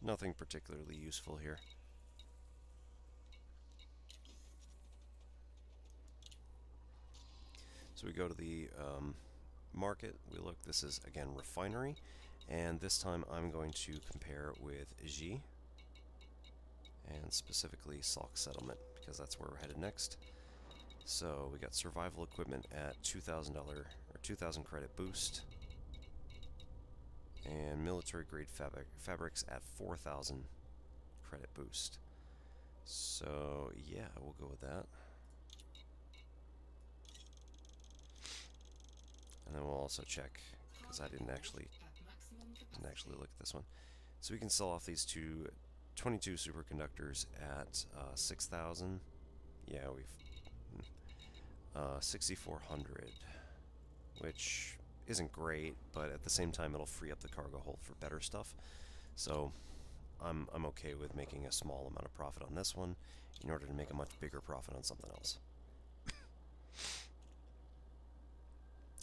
Nothing particularly useful here. So we go to the market. We look, this is again refinery. And this time I'm going to compare with G. And specifically Salk Settlement, because that's where we're headed next. So we got survival equipment at $2,000 or 2,000 credit boost. And military grade fabrics at 4,000 credit boost. So yeah, we'll go with that. And then we'll also check, because I didn't actually look at this one. So we can sell off these 22 superconductors at 6,000. Yeah, we've 6,400, which isn't great, but at the same time it'll free up the cargo hold for better stuff. So I'm okay with making a small amount of profit on this one in order to make a much bigger profit on something else.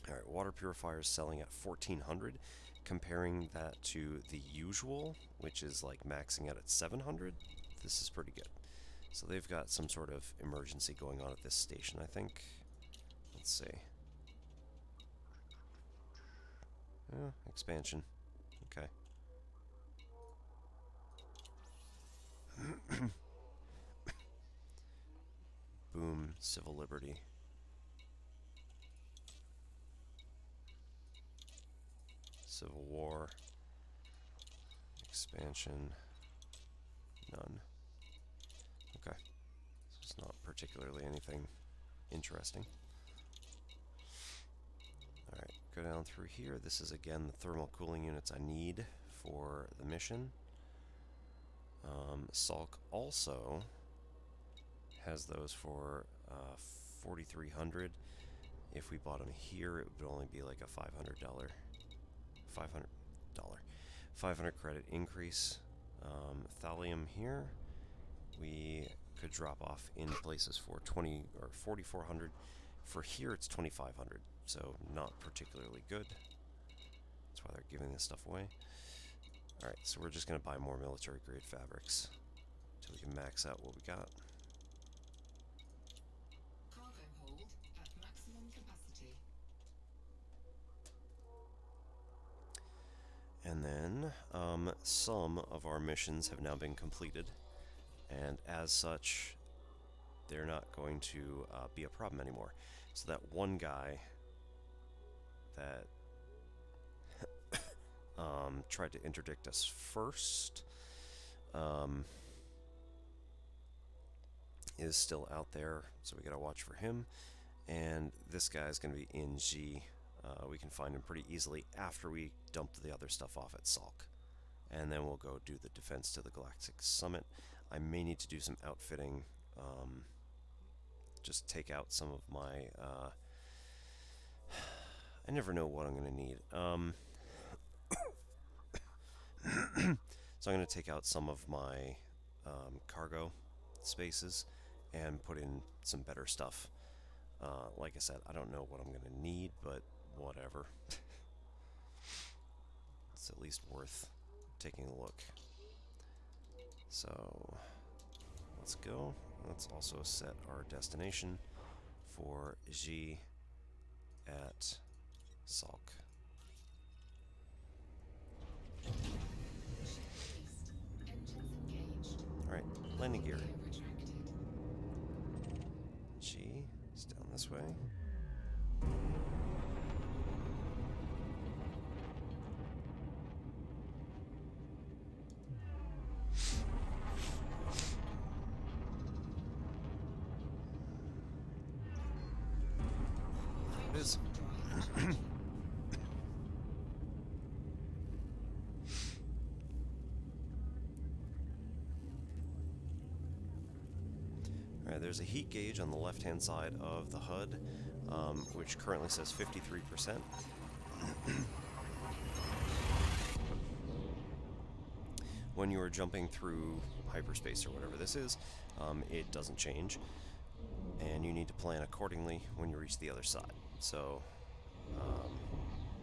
Alright, water purifiers selling at 1,400. Comparing that to the usual, which is like maxing out at 700, this is pretty good. So they've got some sort of emergency going on at this station, I think. Let's see. Expansion. Okay. Boom, civil liberty. Civil war. Expansion. None. Okay. So it's not particularly anything interesting. Alright, go down through here. This is again the thermal cooling units I need for the mission. Salk also has those for 4,300. If we bought them here, it would only be like a $500 credit increase. Thallium here, we could drop off in places for 20 or 4,400. For here, it's 2,500, so not particularly good. That's why they're giving this stuff away. All right, so we're just going to buy more military-grade fabrics until we can max out what we got. Cargo hold at maximum capacity. And then some of our missions have now been completed, and as such, they're not going to be a problem anymore. So that one guy that tried to interdict us first is still out there, so we gotta watch for him. And this guy's gonna be in G. We can find him pretty easily after we dump the other stuff off at Salk. And then we'll go do the defense to the Galactic Summit. I may need to do some outfitting. Just take out some of my... I never know what I'm going to need. So I'm going to take out some of my cargo spaces and put in some better stuff. Like I said, I don't know what I'm going to need, but whatever. It's at least worth taking a look. So let's go. Let's also set our destination for G at Salk. Ship released. Engines engaged. Alright, landing gear. Gear retracted. G is down this way. It is. Alright, there's a heat gauge on the left-hand side of the HUD, which currently says 53%. When you are jumping through hyperspace or whatever this is, it doesn't change, and you need to plan accordingly when you reach the other side. So,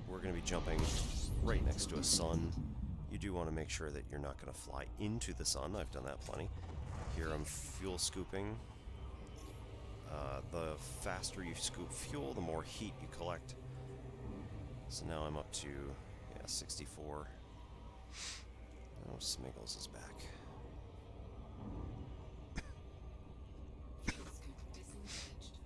we're going to be jumping right next to a sun. You do want to make sure that you're not going to fly into the sun. I've done that plenty. Here I'm fuel scooping. The faster you scoop fuel, the more heat you collect. So now I'm up to 64. Oh, Smiggles is back. Fuel scoop disengaged.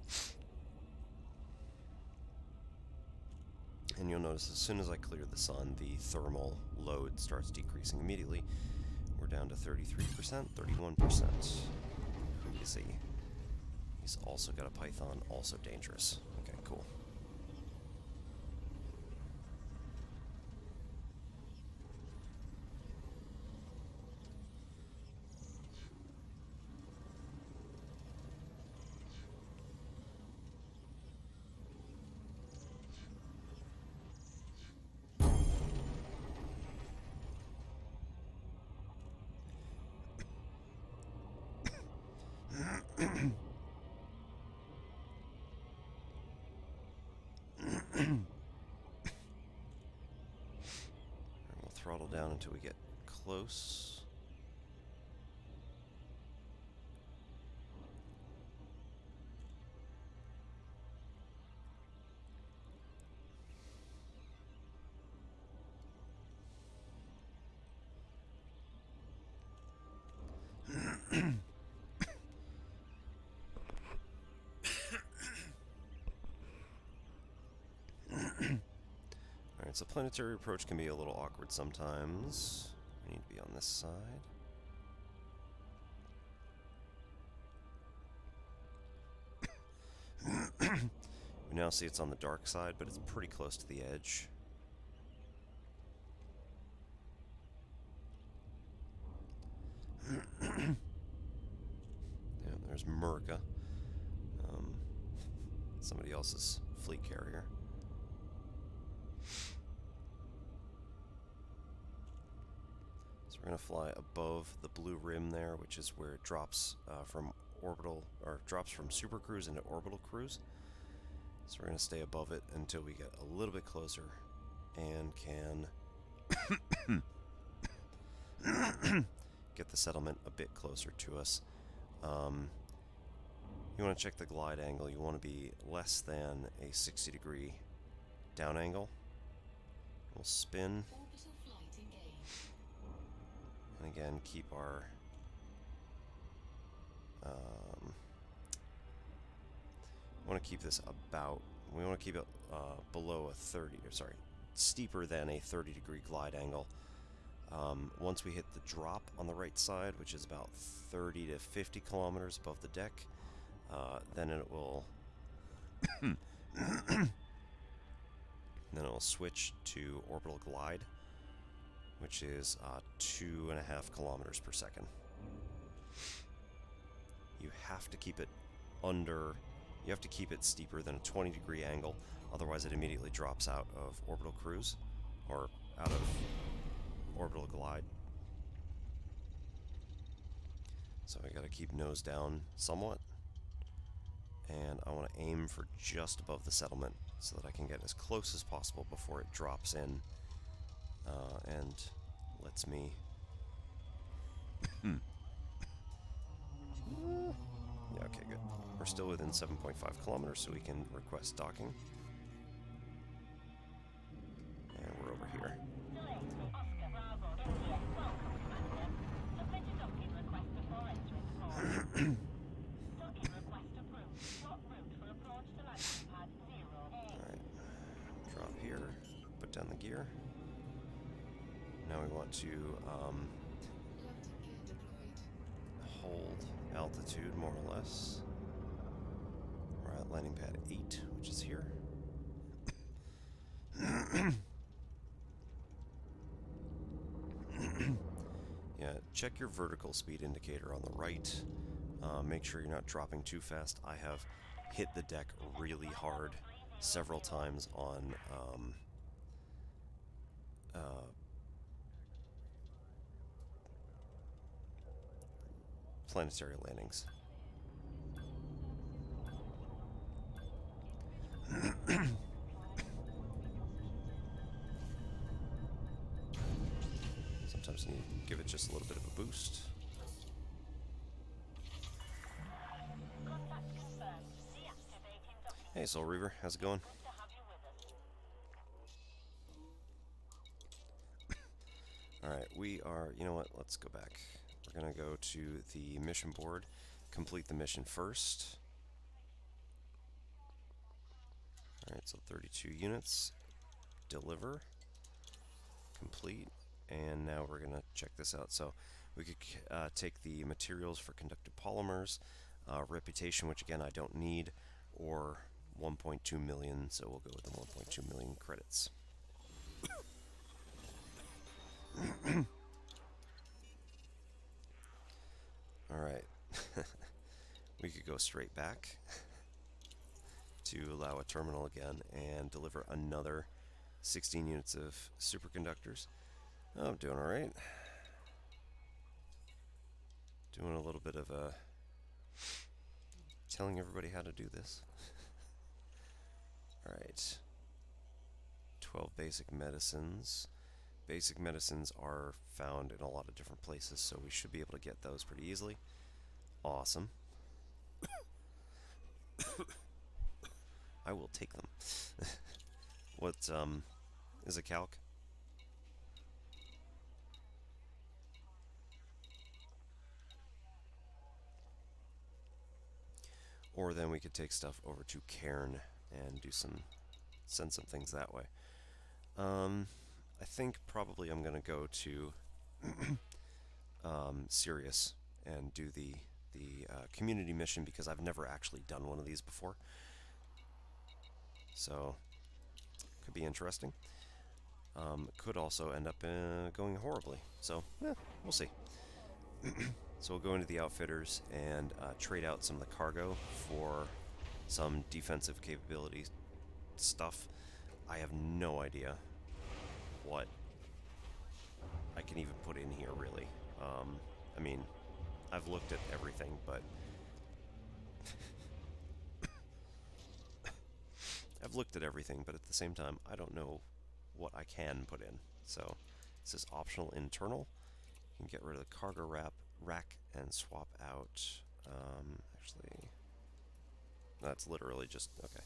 And you'll notice as soon as I clear the sun, the thermal load starts decreasing immediately. We're down to 33%, 31%. Who is he? He's also got a Python, also dangerous. Okay, cool. We'll throttle down until we get close. So planetary approach can be a little awkward sometimes. I need to be on this side. We now see it's on the dark side, but it's pretty close to the edge. Yeah, there's Murka. Somebody else's fleet carrier. So we're going to fly above the blue rim there, which is where it drops from orbital, or drops from super cruise into orbital cruise. So we're going to stay above it until we get a little bit closer and can get the settlement a bit closer to us. You want to check the glide angle. You want to be less than a 60-degree down angle. We'll spin. Orbital flight engaged. And again, keep our want to keep this about. We want to keep it below a 30, or sorry, steeper than a 30-degree glide angle. Once we hit the drop on the right side, which is about 30 to 50 kilometers above the deck, then it will switch to orbital glide, which is 2.5 kilometers per second. You have to keep it under. You have to keep it steeper than a 20-degree angle, otherwise it immediately drops out of orbital cruise, or out of orbital glide. So I gotta keep nose down somewhat, and I want to aim for just above the settlement so that I can get as close as possible before it drops in and lets me yeah, okay, good. We're still within 7.5 kilometers, so we can request docking. And we're over here. Alright. Drop here. Put down the gear. Now we want to Landing gear deployed. hold altitude, more or less. We're at landing pad 8, which is here. Yeah, check your vertical speed indicator on the right. Make sure you're not dropping too fast. I have hit the deck really hard several times on planetary landings. Sometimes you need to give it just a little bit of a boost. Hey, Soul Reaver, how's it going? Alright, we are, you know what, let's go back. We're going to go to the mission board, complete the mission first. Alright, so 32 units, deliver, complete, and now we're going to check this out. So we could take the materials for conductive polymers, reputation, which again I don't need, or 1.2 million, so we'll go with the 1.2 million credits. Alright, we could go straight back to allow a terminal again and deliver another 16 units of superconductors. Oh, I'm doing alright. Doing a little bit of telling everybody how to do this. Alright. 12 basic medicines. Basic medicines are found in a lot of different places, so we should be able to get those pretty easily. Awesome. I will take them. What, is a calc? Or then we could take stuff over to Cairn and do send some things that way. I think probably I'm gonna go to Sirius and do the community mission because I've never actually done one of these before. So could be interesting. Could also end up going horribly. So we'll see. So we'll go into the outfitters and trade out some of the cargo for some defensive capability stuff. I have no idea what I can even put in here, really. I mean, I've looked at everything, but at the same time, I don't know what I can put in. So this is optional internal. You can get rid of the cargo rack and swap out. Actually, that's literally just okay.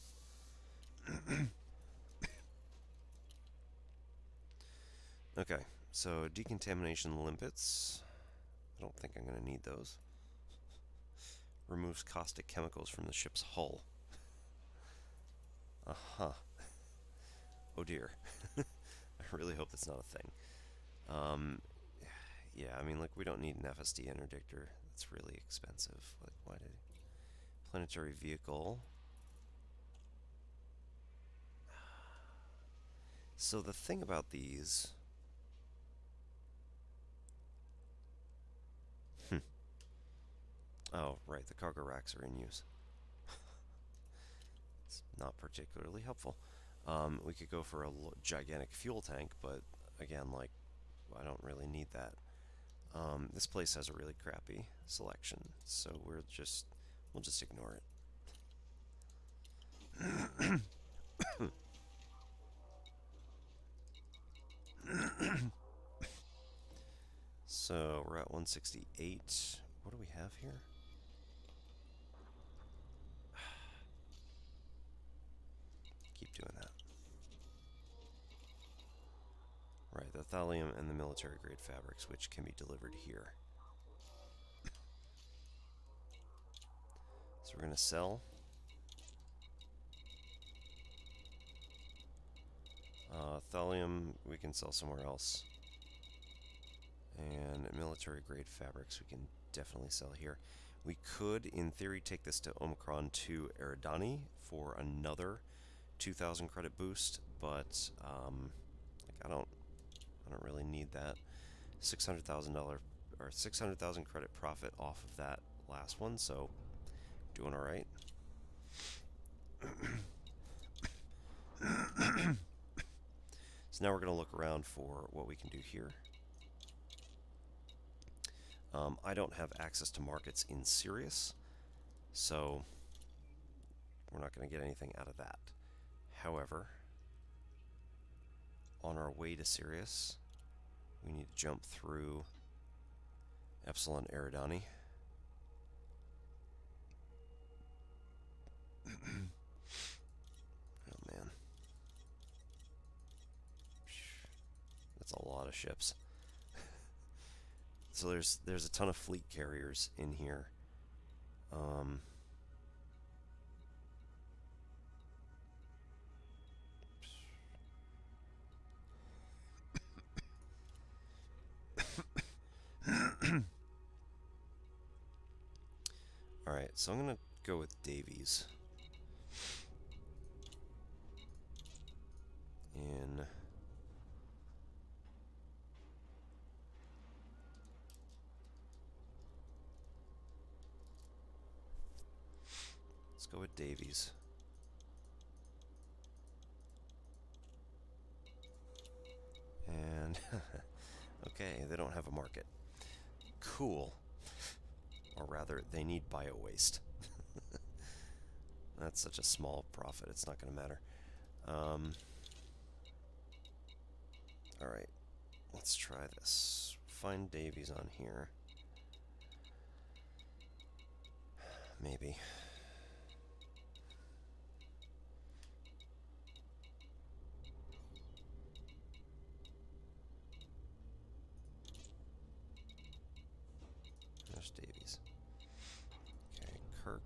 Okay, so decontamination limpets. I don't think I'm going to need those. Removes caustic chemicals from the ship's hull. Uh-huh. Oh dear. I really hope that's not a thing. Yeah, I mean, like, we don't need an FSD interdictor. That's really expensive. Like, why did... Planetary vehicle. So the thing about these... Oh, right, the cargo racks are in use. It's not particularly helpful. We could go for a gigantic fuel tank, but again, like, I don't really need that. This place has a really crappy selection, so we'll just ignore it. So we're at 168. What do we have here? Keep doing that. Right, the thallium and the military grade fabrics, which can be delivered here. So we're going to sell. Thallium we can sell somewhere else. And military grade fabrics we can definitely sell here. We could, in theory, take this to Omicron 2 Eridani for another 2,000 credit boost, but like I don't really need that. $600,000 or 600,000 credit profit off of that last one, so doing all right. So now we're going to look around for what we can do here. I don't have access to markets in Sirius, so we're not going to get anything out of that. However, on our way to Sirius, we need to jump through Epsilon Eridani. Oh man. That's a lot of ships. So there's a ton of fleet carriers in here. All right, so I'm gonna go with Davies. In let's go with Davies. And okay, they don't have a market. Cool. Or rather, they need bio waste. That's such a small profit, it's not going to matter. Alright, let's try this. Find Davies on here. Maybe. There's Davies. Okay, Kirk.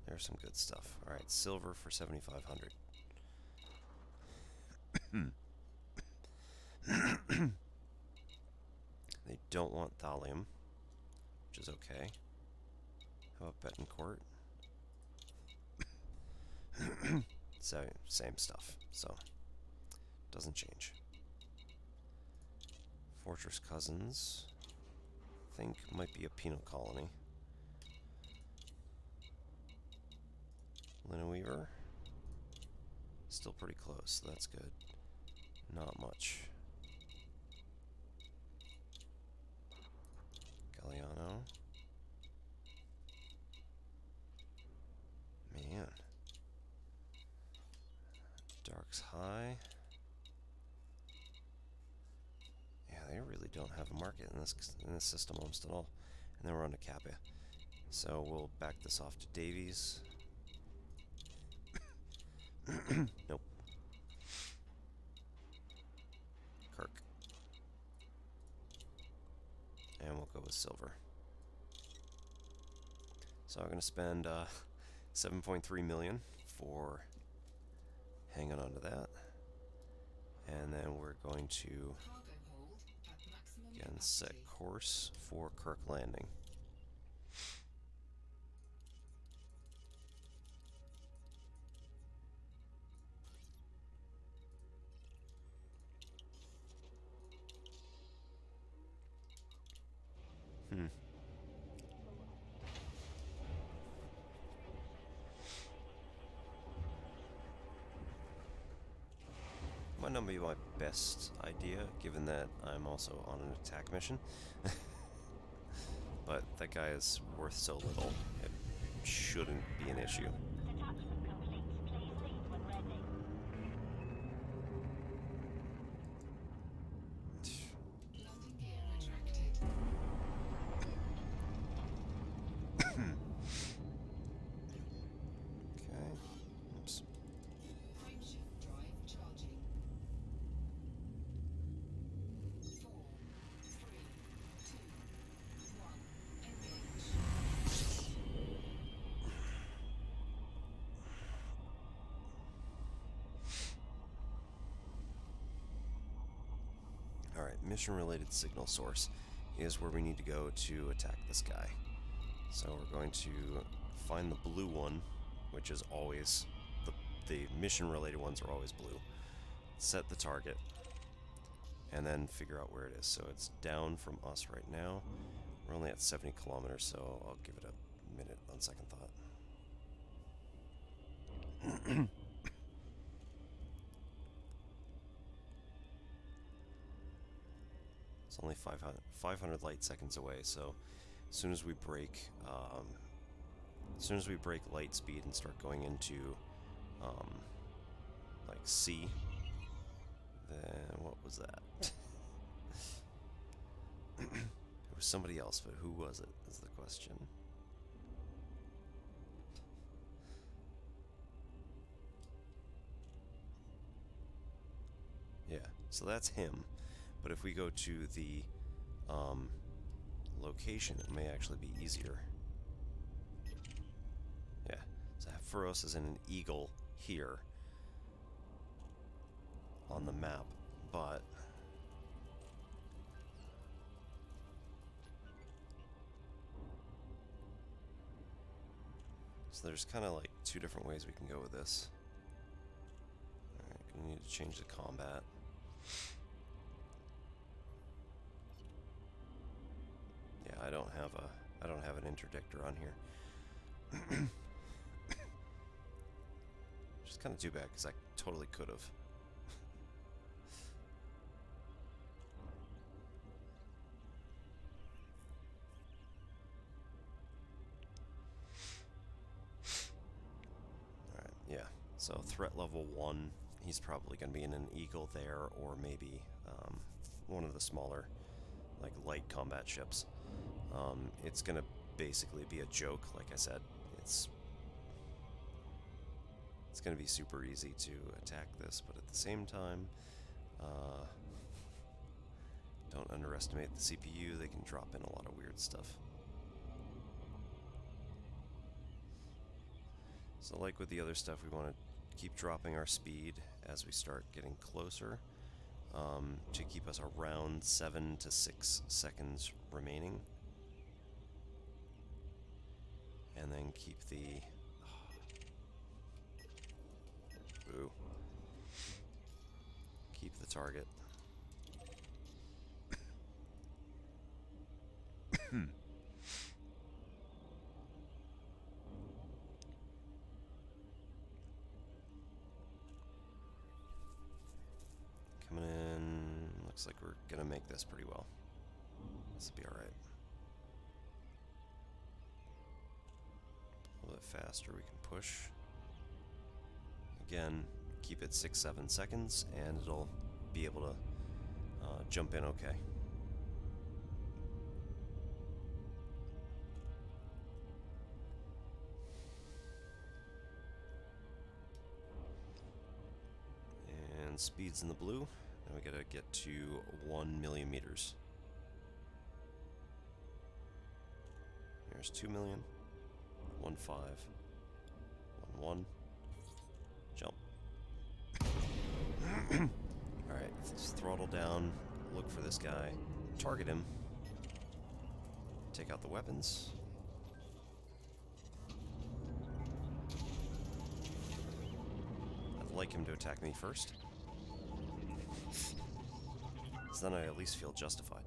There's some good stuff. Alright, silver for 7,500. They don't want thallium, which is okay. How about Betancourt? So, same stuff, so doesn't change. Fortress Cousins, I think might be a penal colony. Linneweaver, still pretty close, so that's good. Not much. Galliano. Man. Dark's High. Yeah, they really don't have a market in this system almost at all. And then we're on to Kappa. So we'll back this off to Davies. Nope. Kirk. And we'll go with silver. So I'm going to spend 7.3 million for hanging on to that. And then we're going to Cargo hold at maximum again set capacity. course for Kirk Landing. Might not be my best idea, given that I'm also on an attack mission. But that guy is worth so little, it shouldn't be an issue. Detachment complete. Please leave when ready. Landing gear retracted. Okay. Oops. Frameshift drive charging. 4, 3, 2, 1. Engage. Alright, mission-related signal source is where we need to go to attack this guy. So we're going to find the blue one, which is always, the mission-related ones are always blue. Set the target, and then figure out where it is. So it's down from us right now. We're only at 70 kilometers, so I'll give it a minute on second thought. It's only 500 light seconds away, so as soon as we break light speed and start going into like C, then what was that? It was somebody else, but who was it is the question. Yeah, so that's him. But if we go to the location, it may actually be easier. Yeah, so Furos is in an eagle here on the map, but so there's kind of like two different ways we can go with this. Alright, gonna need to change the combat. Yeah, I don't have an interdictor on here. Which is kind of too bad, because I totally could have. Alright, yeah. So threat level 1, he's probably going to be in an Eagle there, or maybe one of the smaller, like, light combat ships. It's going to basically be a joke, like I said. It's going to be super easy to attack this, but at the same time, don't underestimate the CPU. They can drop in a lot of weird stuff. So like with the other stuff, we want to keep dropping our speed as we start getting closer to keep us around 7 to 6 seconds remaining. And then keep the... Boo. Keep the target. Coming in, looks like we're gonna make this pretty well. This will be alright. A little bit faster we can push. Again, keep it 6-7 seconds and it'll be able to jump in okay. And speed's in the blue. Now we gotta get to 1 million meters. There's 2 million. 1.5. 1.1. Jump. Alright, let's throttle down. Look for this guy. Target him. Take out the weapons. I'd like him to attack me first. So then I at least feel justified.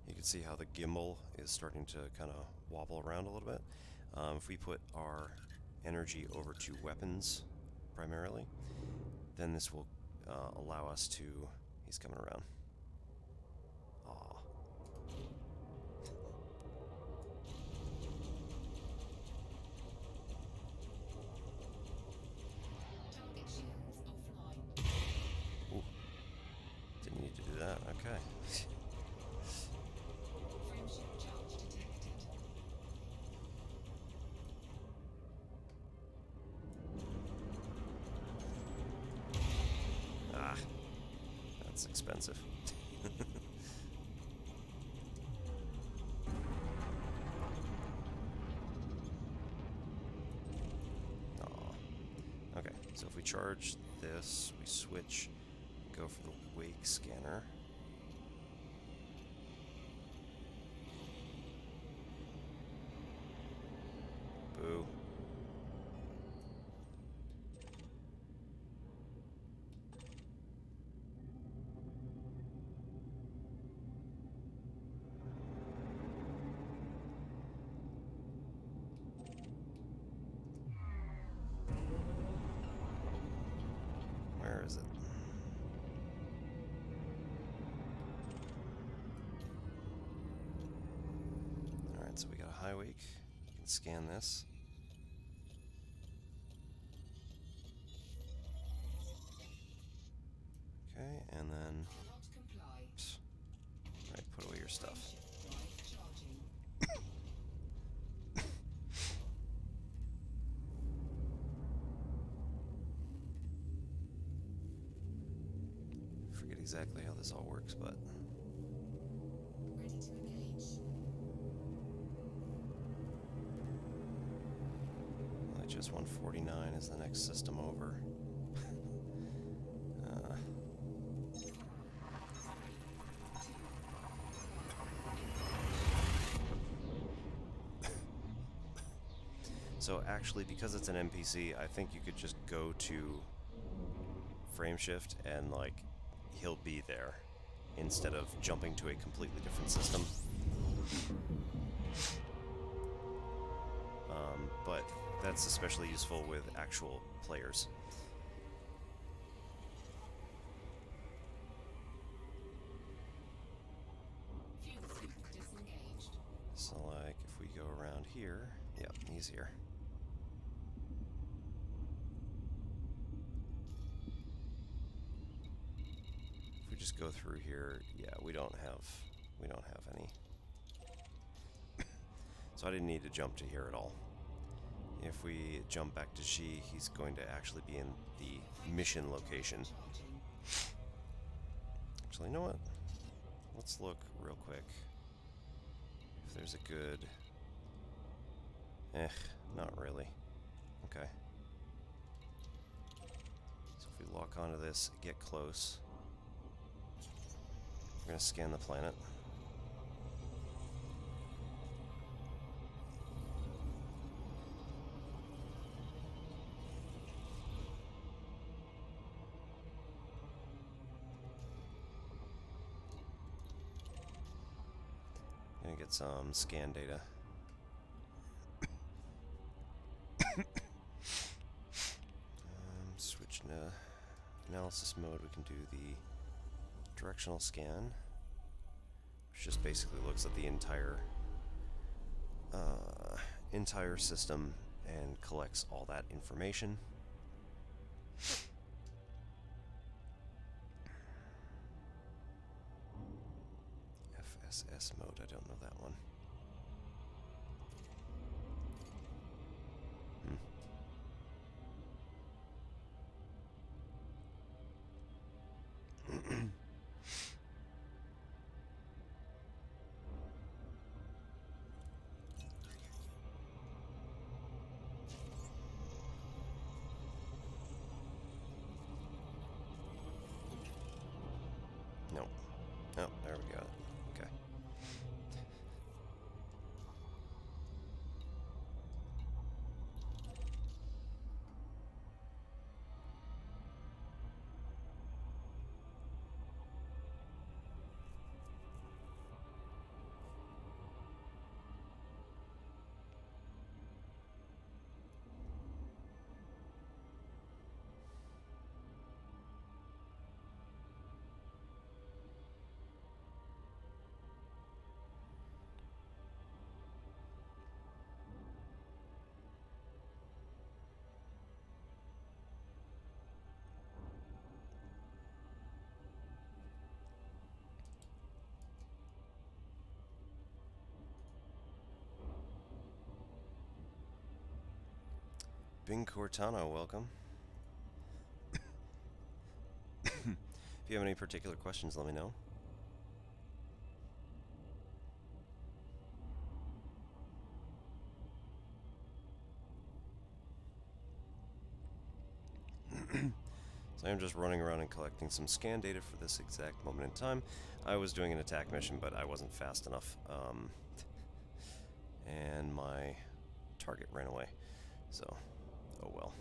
You can see how the gimbal is starting to kind of wobble around a little bit. If we put our energy over to weapons primarily, then this will allow us to... He's coming around. Aw. Target shields offline. Ooh. Didn't need to do that. Okay. Frameshift charge detected. Ah. That's expensive. Aw. Okay, so if we charge this, we switch, go for the wake scanner. Boo. Where is it? Alright, so we got a high wake. You can scan this. Okay, and then... Cannot comply. Alright, put away your stuff. Frameshift drive charging. Forget exactly how this all works, but... Ready to engage. LHS 149 is the next system over. So actually, because it's an NPC, I think you could just go to frameshift and like he'll be there instead of jumping to a completely different system. But that's especially useful with actual players. Fuel tank disengaged. So like if we go around here, yep, he's here. If we just go through here, yeah, we don't have any. So I didn't need to jump to here at all. If we jump back to G, he's going to actually be in the mission location. Charging. Actually, you know what? let's look real quick if there's a good... not really. Okay. So if we lock onto this, get close. We're going to scan the planet. Gonna get some scan data. Switch to analysis mode. We can do the directional scan, which just basically looks at the entire system and collects all that information. FSS mode, I don't know that one. No. Oh, there we go. Okay. Bing Cortana, welcome. If you have any particular questions, let me know. So I'm just running around and collecting some scan data for this exact moment in time. I was doing an attack mission, but I wasn't fast enough. And my target ran away. So, oh well.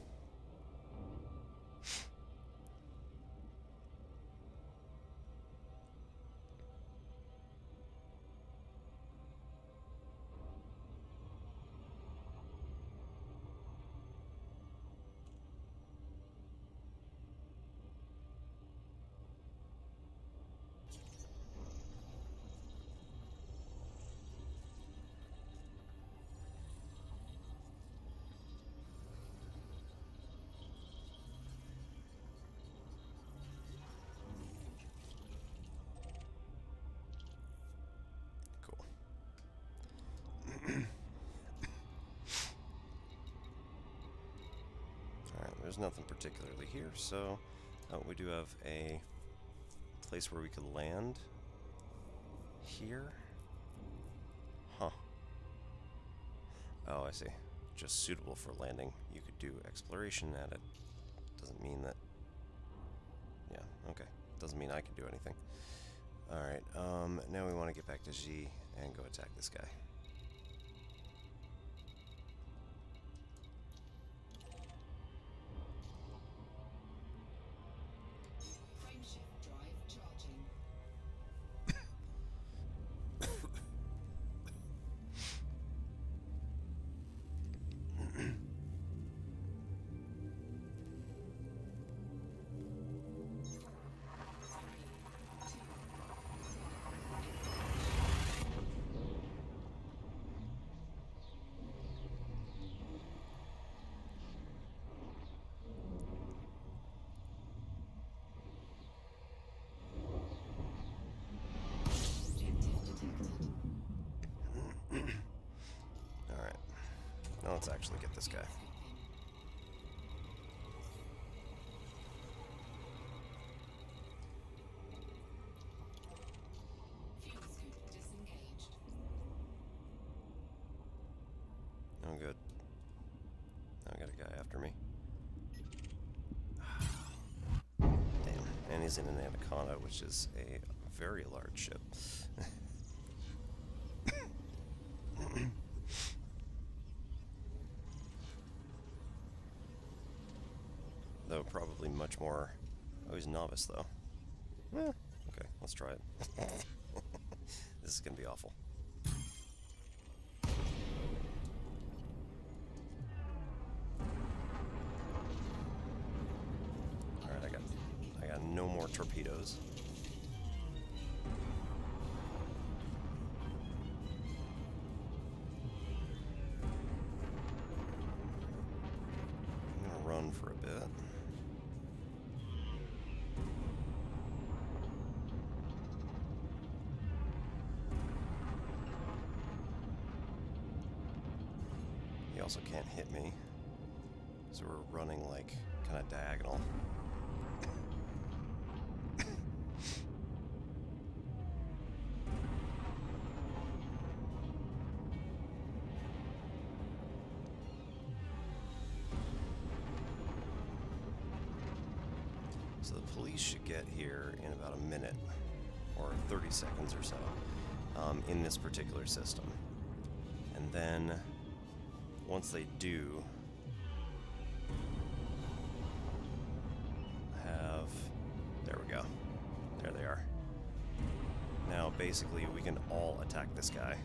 There's nothing particularly here, so we do have a place where we could land here. Huh. Oh, I see. Just suitable for landing. You could do exploration at it. Doesn't mean that... Yeah, okay. Doesn't mean I can do anything. Alright, now we want to get back to G and go attack this guy. Frameshift drive charging. Alright. Now let's actually get this guy. I'm good. Now I got a guy after me. Damn. And he's in an Anaconda, which is a very large ship. Though probably much more... Oh, he's novice, though. Okay, let's try it. This is going to be awful. Alright, I got no more torpedoes. I'm going to run for a bit. He also can't hit me, so we're running like kind of diagonal. So the police should get here in about a minute or 30 seconds or so in this particular system. And then once they do, there we go. There they are. Now basically we can all attack this guy.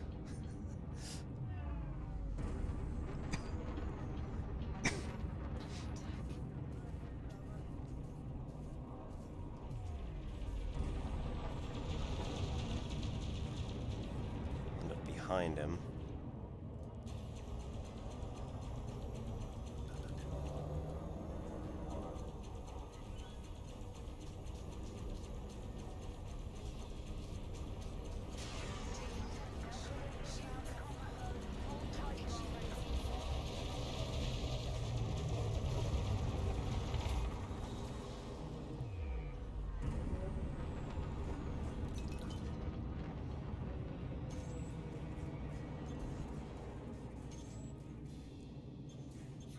End up behind him.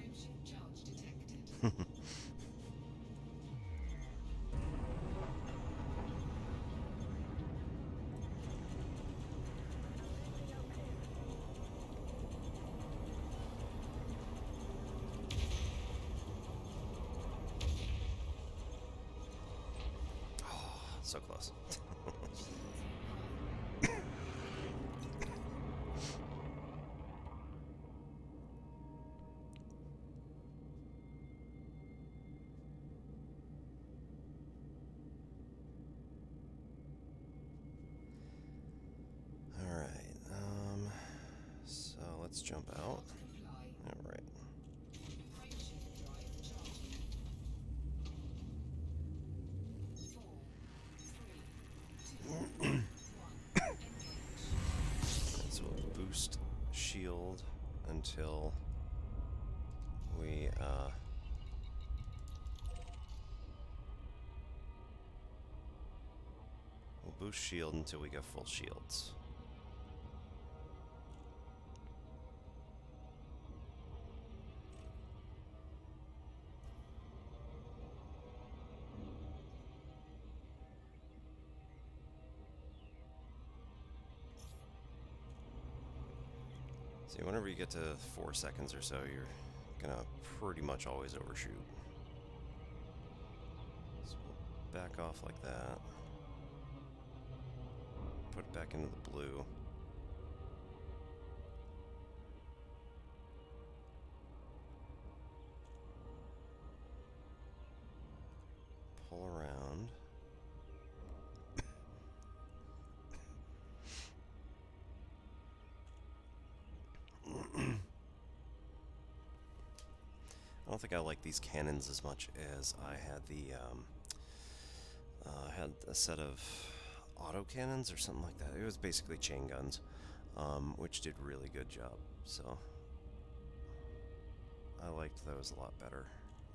Frameshift charge detected. So close. Alright, so let's jump out. Alright. Frameshift drive charging. 4, 3, 2, 1. Engage. So we'll boost shield until we we'll boost shield until we get full shields. See, whenever you get to 4 seconds or so, you're gonna pretty much always overshoot. So we'll back off like that. Put it back into the blue. Pull around. I don't think I like these cannons as much as I had the had a set of auto cannons or something like that. It was basically chain guns, which did really good job. So I liked those a lot better,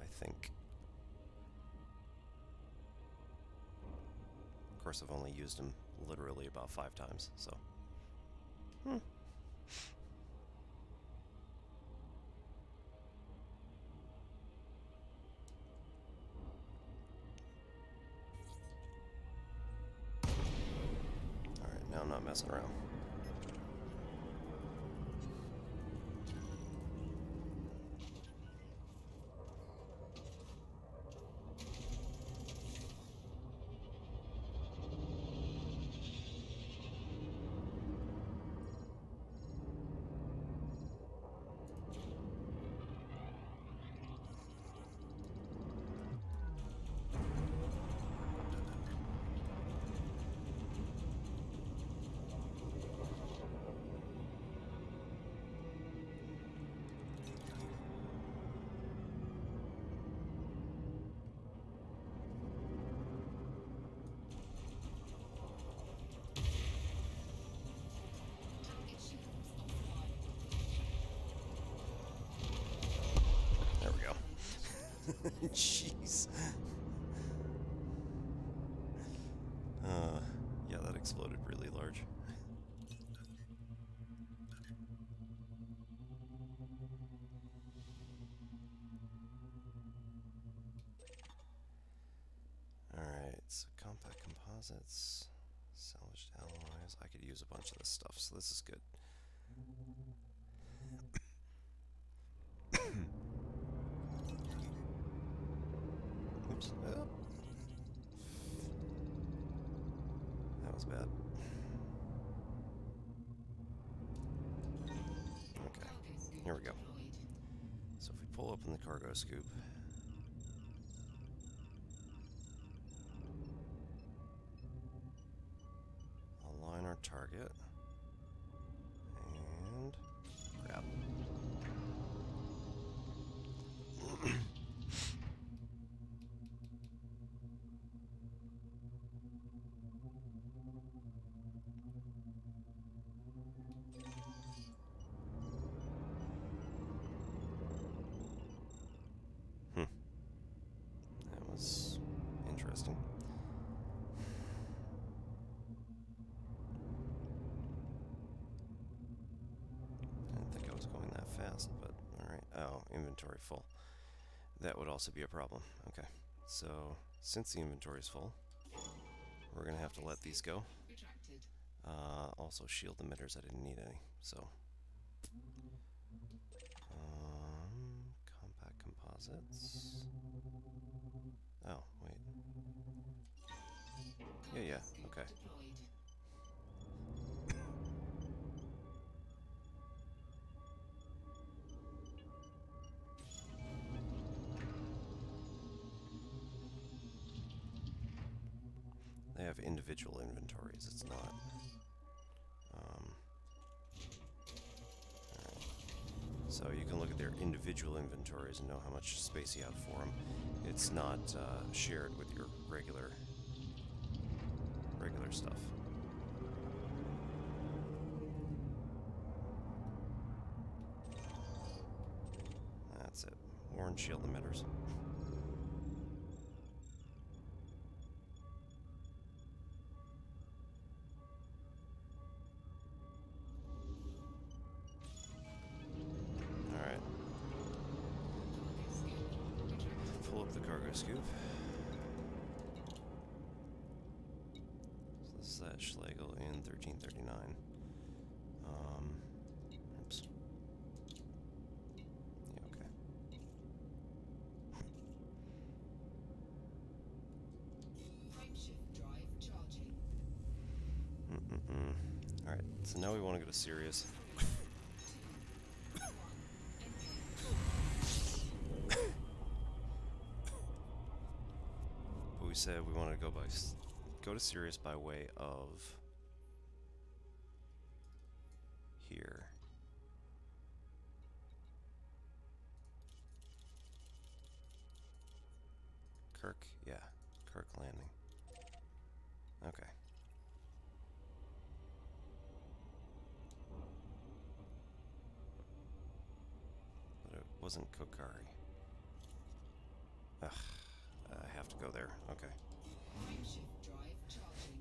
I think. Of course, I've only used them literally about 5 times, so. not messing around. Target shields offline. There we go. Jeez. Yeah, that exploded really large. Alright, so compact composites, salvaged alloys. I could use a bunch of this stuff, so this is good. Oops. That was bad. Okay, Cargo scoop here we go. deployed. So if we pull open the cargo scoop, align our target, and grab. That was interesting. Didn't think I was going that fast, but alright. Oh, inventory full. That would also be a problem. Okay, so since the inventory is full, we're going to have to let these go. Retracted. Also shield emitters, I didn't need any, so. Compact composites. Oh, wait. Yeah, Scoop okay. deployed. They have individual inventories, it's not. Alright. So you can look at their individual inventories and know how much space you have for them. It's not shared with your regular stuff. That's it. Warren shield emitters. Alright. Cargo scoop retracted. Pull up the cargo scoop. So this is that Schlegel in 1339. Oops. Yeah, okay. Frameshift drive charging. Alright, so now we want to go to Sirius. 3, 2, 1. Engage. But we said we wanted to go to Sirius by way of here. Kirk, yeah, Kirk Landing. Okay. But it wasn't Kokari. Ugh, I have to go there. Okay. Frameshift drive charging.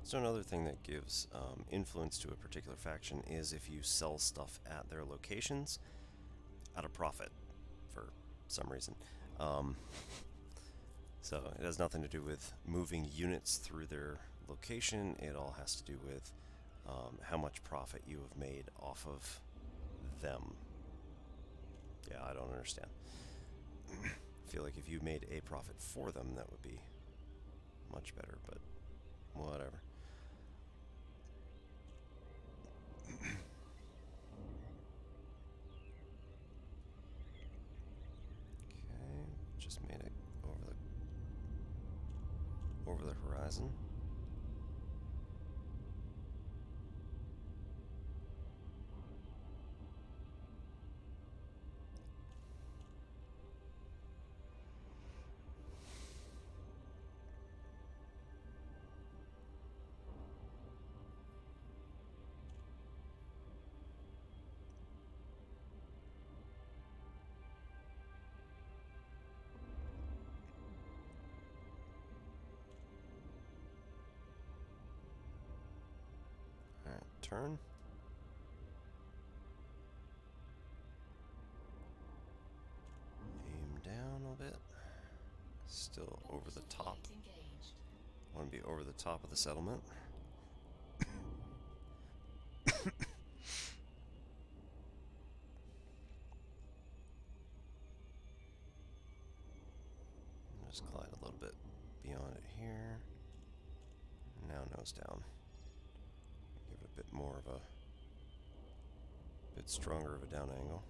So another thing that gives influence to a particular faction is if you sell stuff at their locations at a profit for some reason. Um, so it has nothing to do with moving units through their location. It all has to do with how much profit you have made off of them. Yeah, I don't understand. I feel like if you made a profit for them, that would be much better, but whatever. Okay, just made it over the horizon. Alright, turn. Aim down a bit. Still over the top. Fleet engaged. Want to be over the top of the settlement. Just glide a little bit beyond it here. Now nose down. Give it a bit more of a bit stronger of a down angle.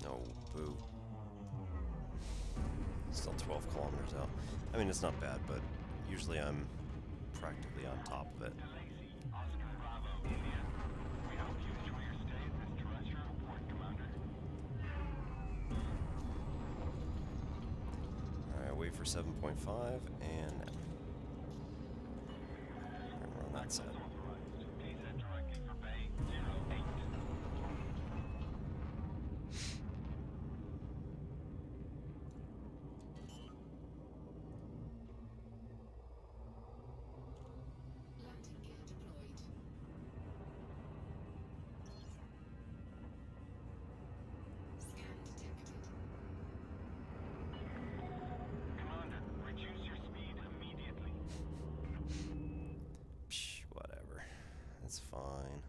No, boo. Still 12 kilometers out. I mean, it's not bad, but usually I'm practically on top of it. Alright, wait for 7.5 and we're on that side. Landing gear deployed. Scan detected. Commander, reduce your speed immediately. Psh, whatever. That's fine.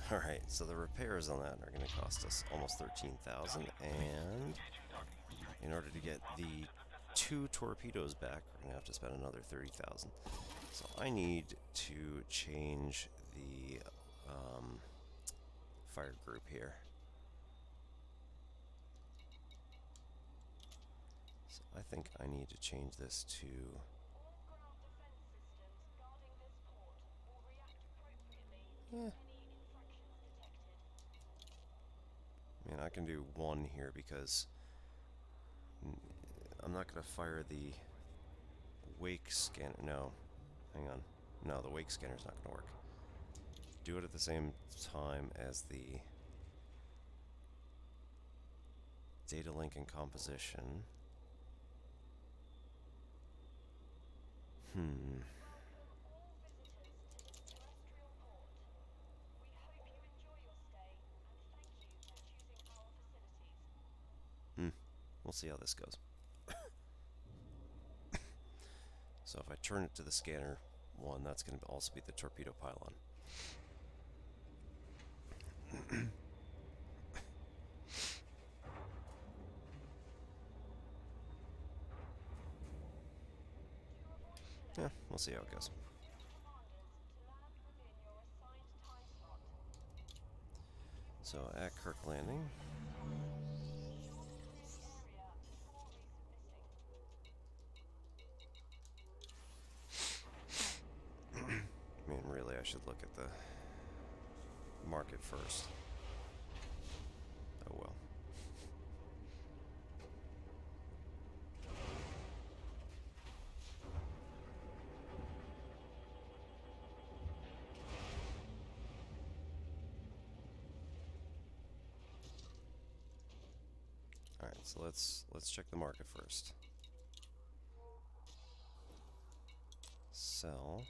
Alright, so the repairs on that are going to cost us almost 13,000, and in order to get the 2 torpedoes back, we're going to have to spend another 30,000. So I need to change the fire group here. So I think I need to change this to... All ground defense systems guarding this port will react appropriately to Yeah. any infractions detected. I mean, I can do 1 here because I'm not going to fire the wake scanner. No, hang on. No, the wake scanner's not going to work. Do it at the same time as the data link and composition. Welcome all visitors to this terrestrial port. We hope you enjoy your stay and thank you for choosing our facilities. We'll see how this goes. So if I turn it to the scanner one, that's going to also be the torpedo pylon. To avoid delay, Yeah, we'll see how it goes. commanders to land within your assigned time slot. So at Kirk Landing, Ensure to clear the area before resubmitting. I mean, really, I should look at the market first. Oh well. All right, so let's check the market first. Sell.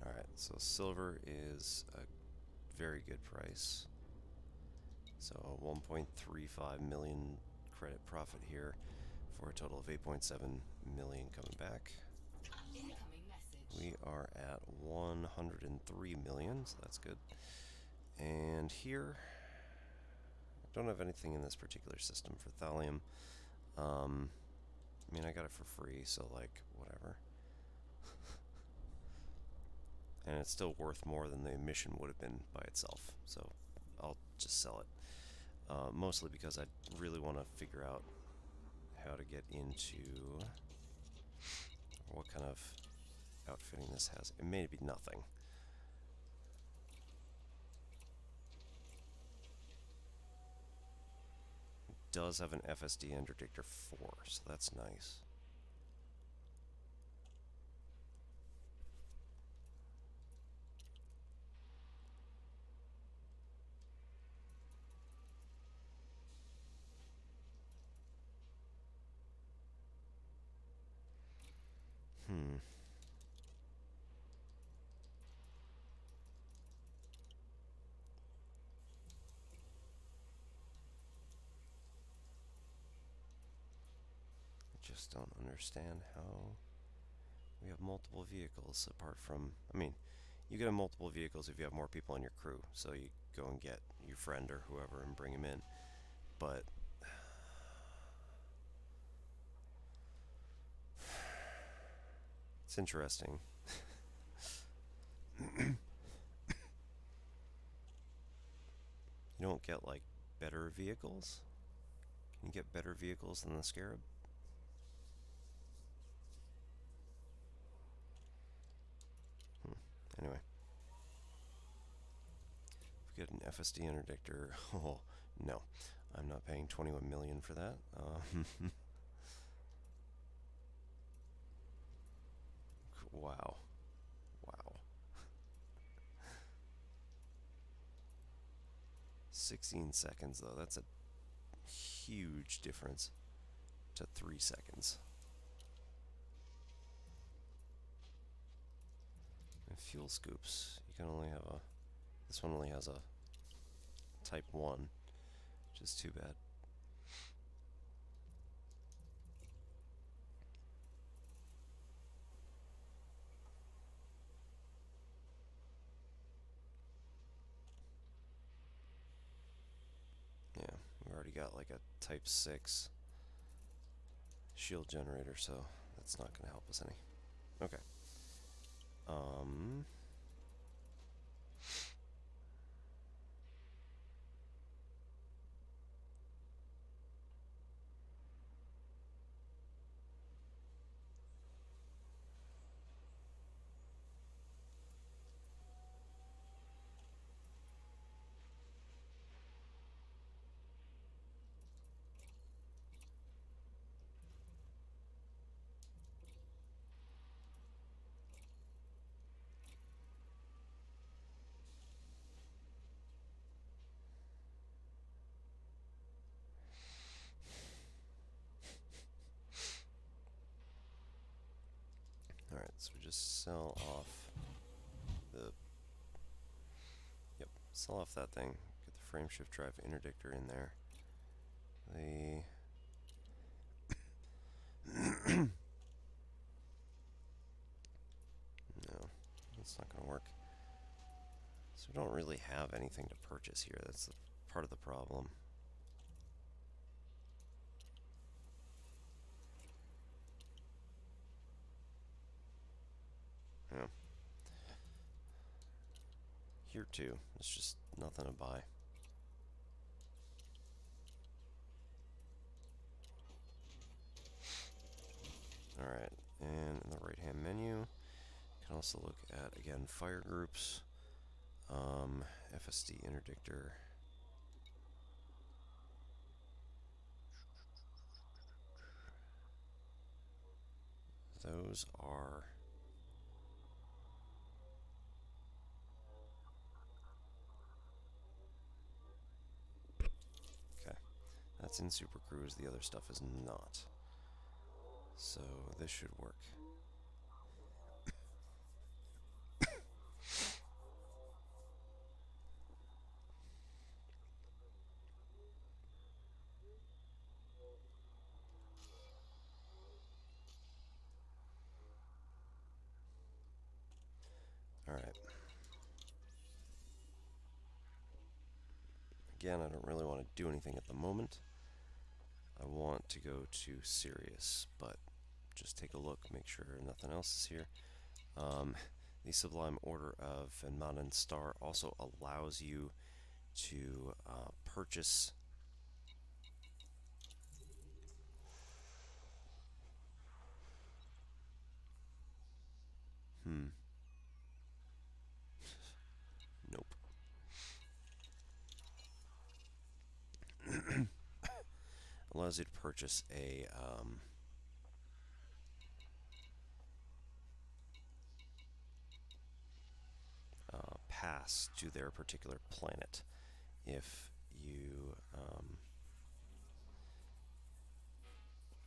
All right, so silver is a very good price. So 1.35 million credit profit here for a total of 8.7 million coming back. Incoming message. We are at 103 million, so that's good. And here, I don't have anything in this particular system for thallium. I mean, I got it for free, so like, whatever. And it's still worth more than the emission would have been by itself, so I'll just sell it. Mostly because I really want to figure out how to get into what kind of outfitting this has. It may be nothing. It does have an FSD interdictor 4, so that's nice. I just don't understand how we have multiple vehicles apart from, I mean, you can have multiple vehicles if you have more people on your crew, so you go and get your friend or whoever and bring him in. But it's interesting. You don't get like better vehicles? Can you get better vehicles than the Scarab? Anyway. If we get an FSD interdictor, oh no, I'm not paying 21 million for that. Wow. Wow. 16 seconds though, that's a huge difference to 3 seconds. And fuel scoops, you can only have a, this one only has a type 1, which is too bad. Yeah, we already got like a type 6 shield generator, so that's not going to help us any. Okay. So we just sell off the, yep, sell off that thing. Get the frame shift drive interdictor in there. No, that's not going to work. So we don't really have anything to purchase here. That's part of the problem. Yeah. Here too, it's just nothing to buy. Alright, and in the right hand menu, you can also look at, again, fire groups, FSD interdictor. Those are okay. That's in Super Cruise, the other stuff is not. So this should work. Alright. Again, I don't really want to do anything at the moment. I want to go to Sirius, but just take a look, make sure nothing else is here. The Sublime Order of Enmanen Star also allows you to purchase nope. Allows you to purchase a pass to their particular planet if you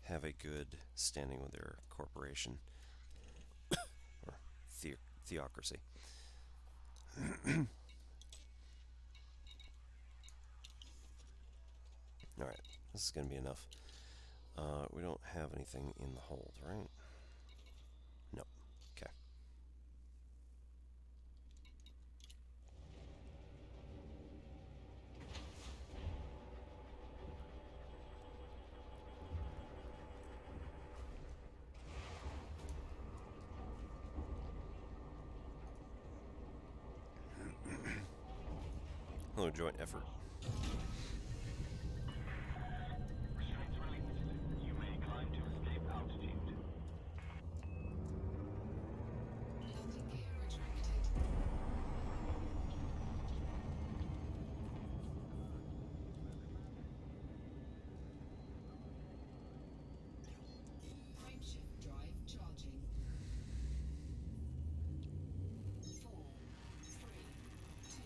have a good standing with their corporation or theocracy. Alright, this is going to be enough. We don't have anything in the hold, right? No. Okay. Hello, joint effort. Restraints released. You may climb to escape altitude. Landing gear retracted. Frameshift drive charging. 4, 3, 2,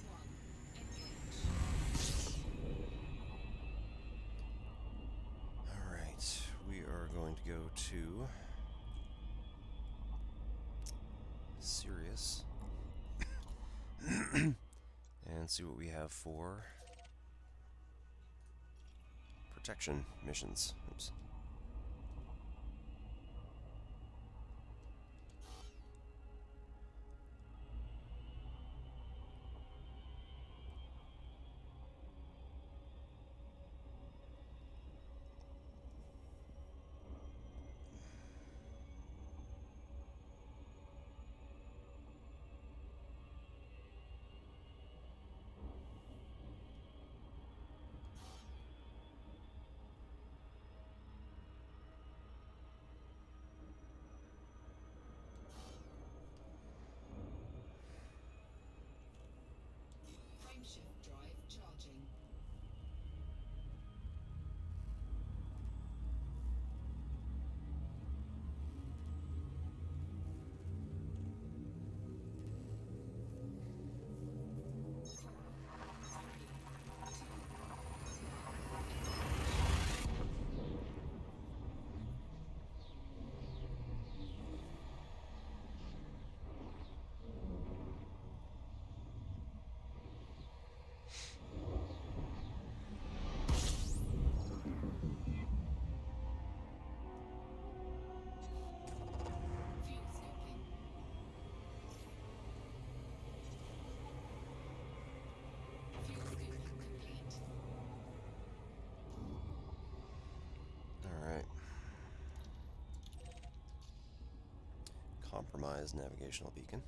1. Engage. Alright, we are going to go to Sirius and see what we have for protection missions. Oops. compromised navigational beacon.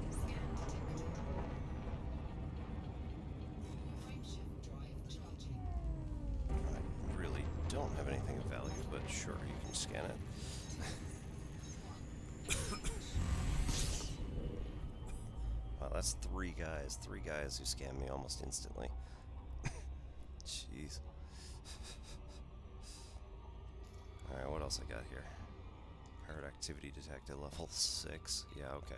Scan detected. Frameshift drive charging. I really don't have anything of value, but sure, you can scan it. 1. Engage. Wow, that's three guys who scanned me almost instantly. Jeez. Alright, what else I got here? Pirate activity detected level 6. Yeah, okay.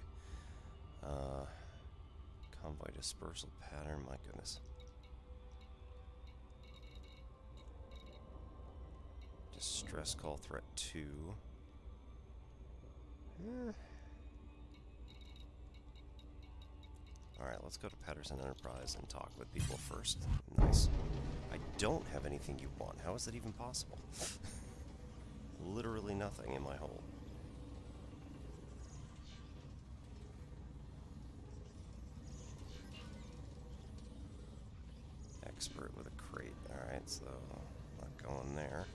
Convoy dispersal pattern, my goodness. Distress call threat 2. Alright, let's go to Patterson Enterprise and talk with people first. Nice. I don't have anything you want. How is that even possible? Literally nothing in my hole. Expert with a crate. Alright, so not going there.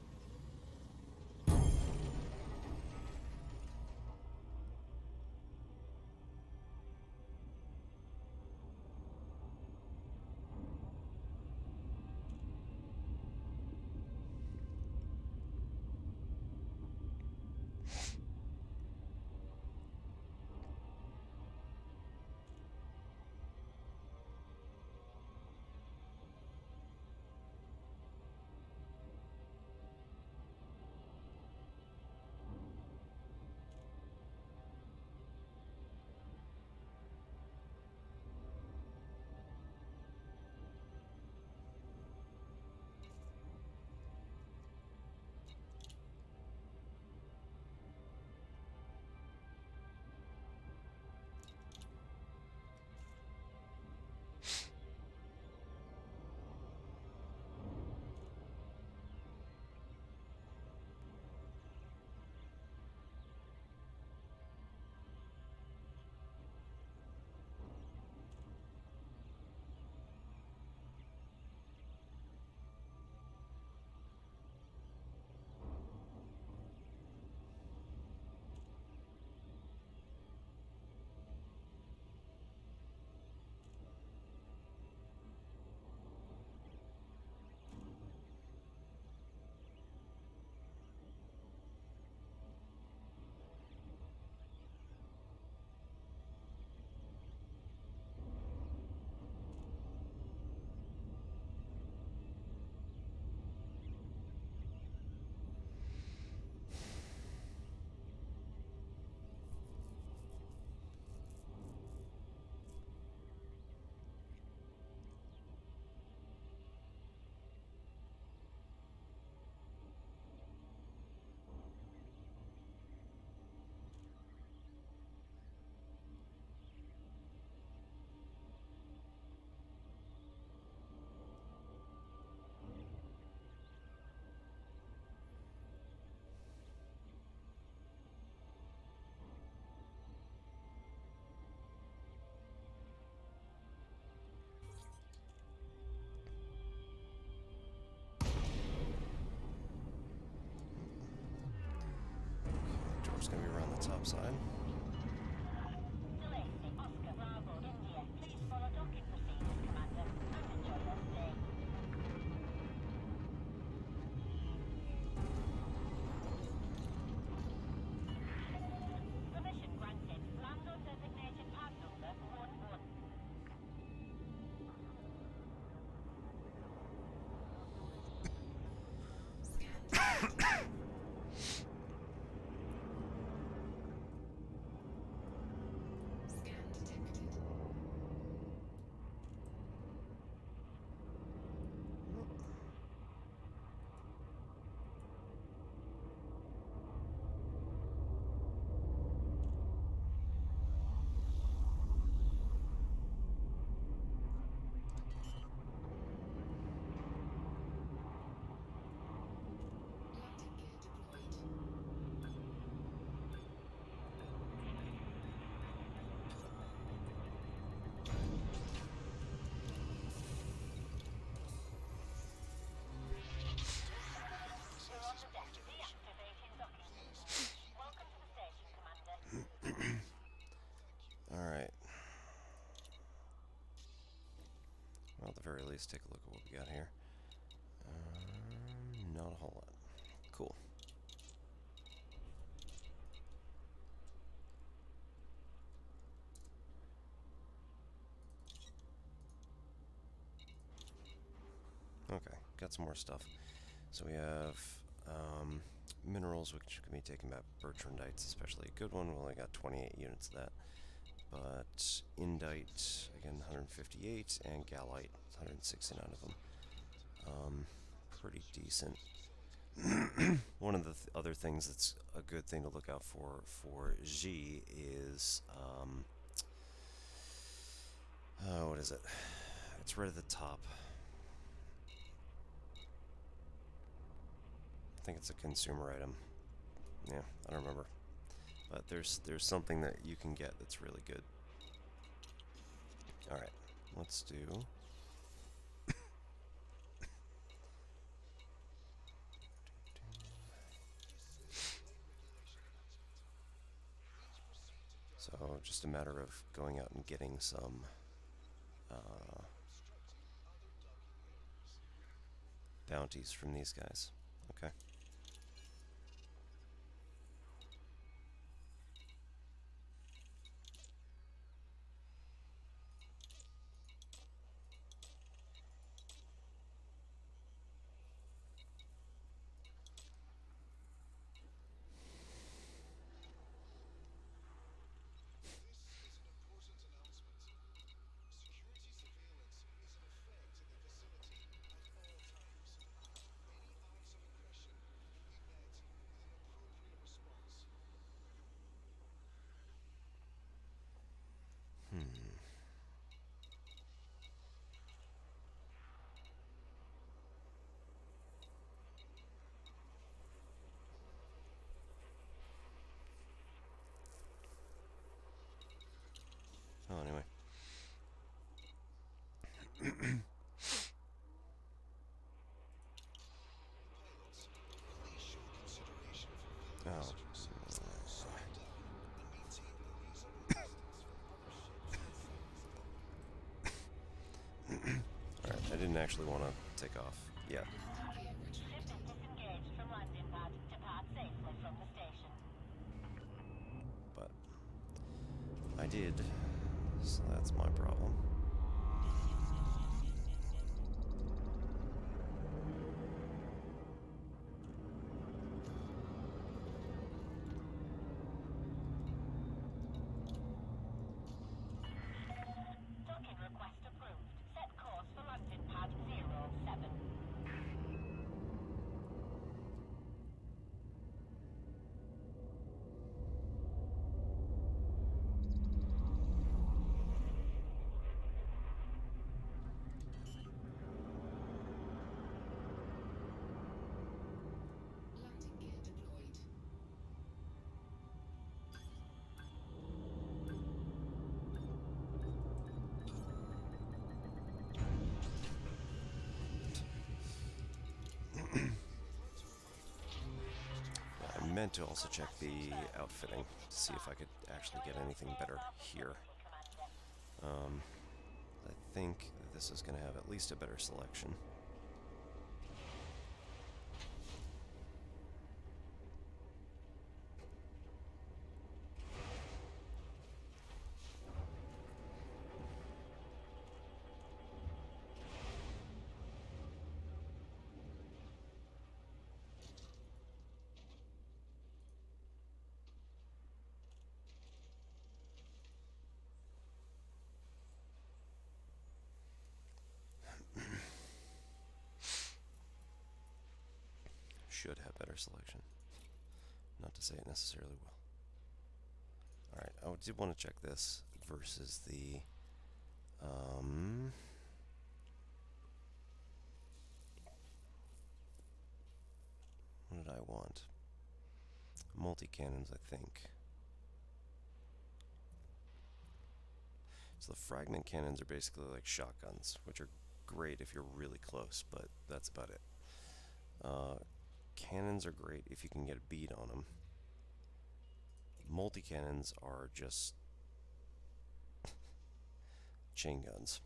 Or at the very least, take a look at what we got here. Not a whole lot. Cool. Okay, got some more stuff. So we have minerals, which can be taken by bertrandites, especially a good one. We only got 28 units of that. But indite, again, 158, and gallite, 169 of them. Pretty decent. One of the other things that's a good thing to look out for G is, what is it? It's right at the top. I think it's a consumer item. Yeah, I don't remember. But there's something that you can get that's really good. Alright, let's do... So, just a matter of going out and getting some bounties from these guys. Okay. Oh, anyway. Oh. Alright, I didn't actually want to take off yet. Landing gear retracting. Disengaged from landing pad. Depart safely from the station. But I did, so that's my problem. Docking request approved. Set course for landing pad 07. Landing gear deployed. I meant to also check the outfitting to see if I could actually get anything better here. I think that this is going to have at least a better selection. Should have better selection. Not to say it necessarily will. Alright, I did want to check this versus the what did I want? Multi-cannons, I think. So the fragment cannons are basically like shotguns, which are great if you're really close, but that's about it. Cannons are great if you can get a bead on them. Multi-cannons are just chain guns.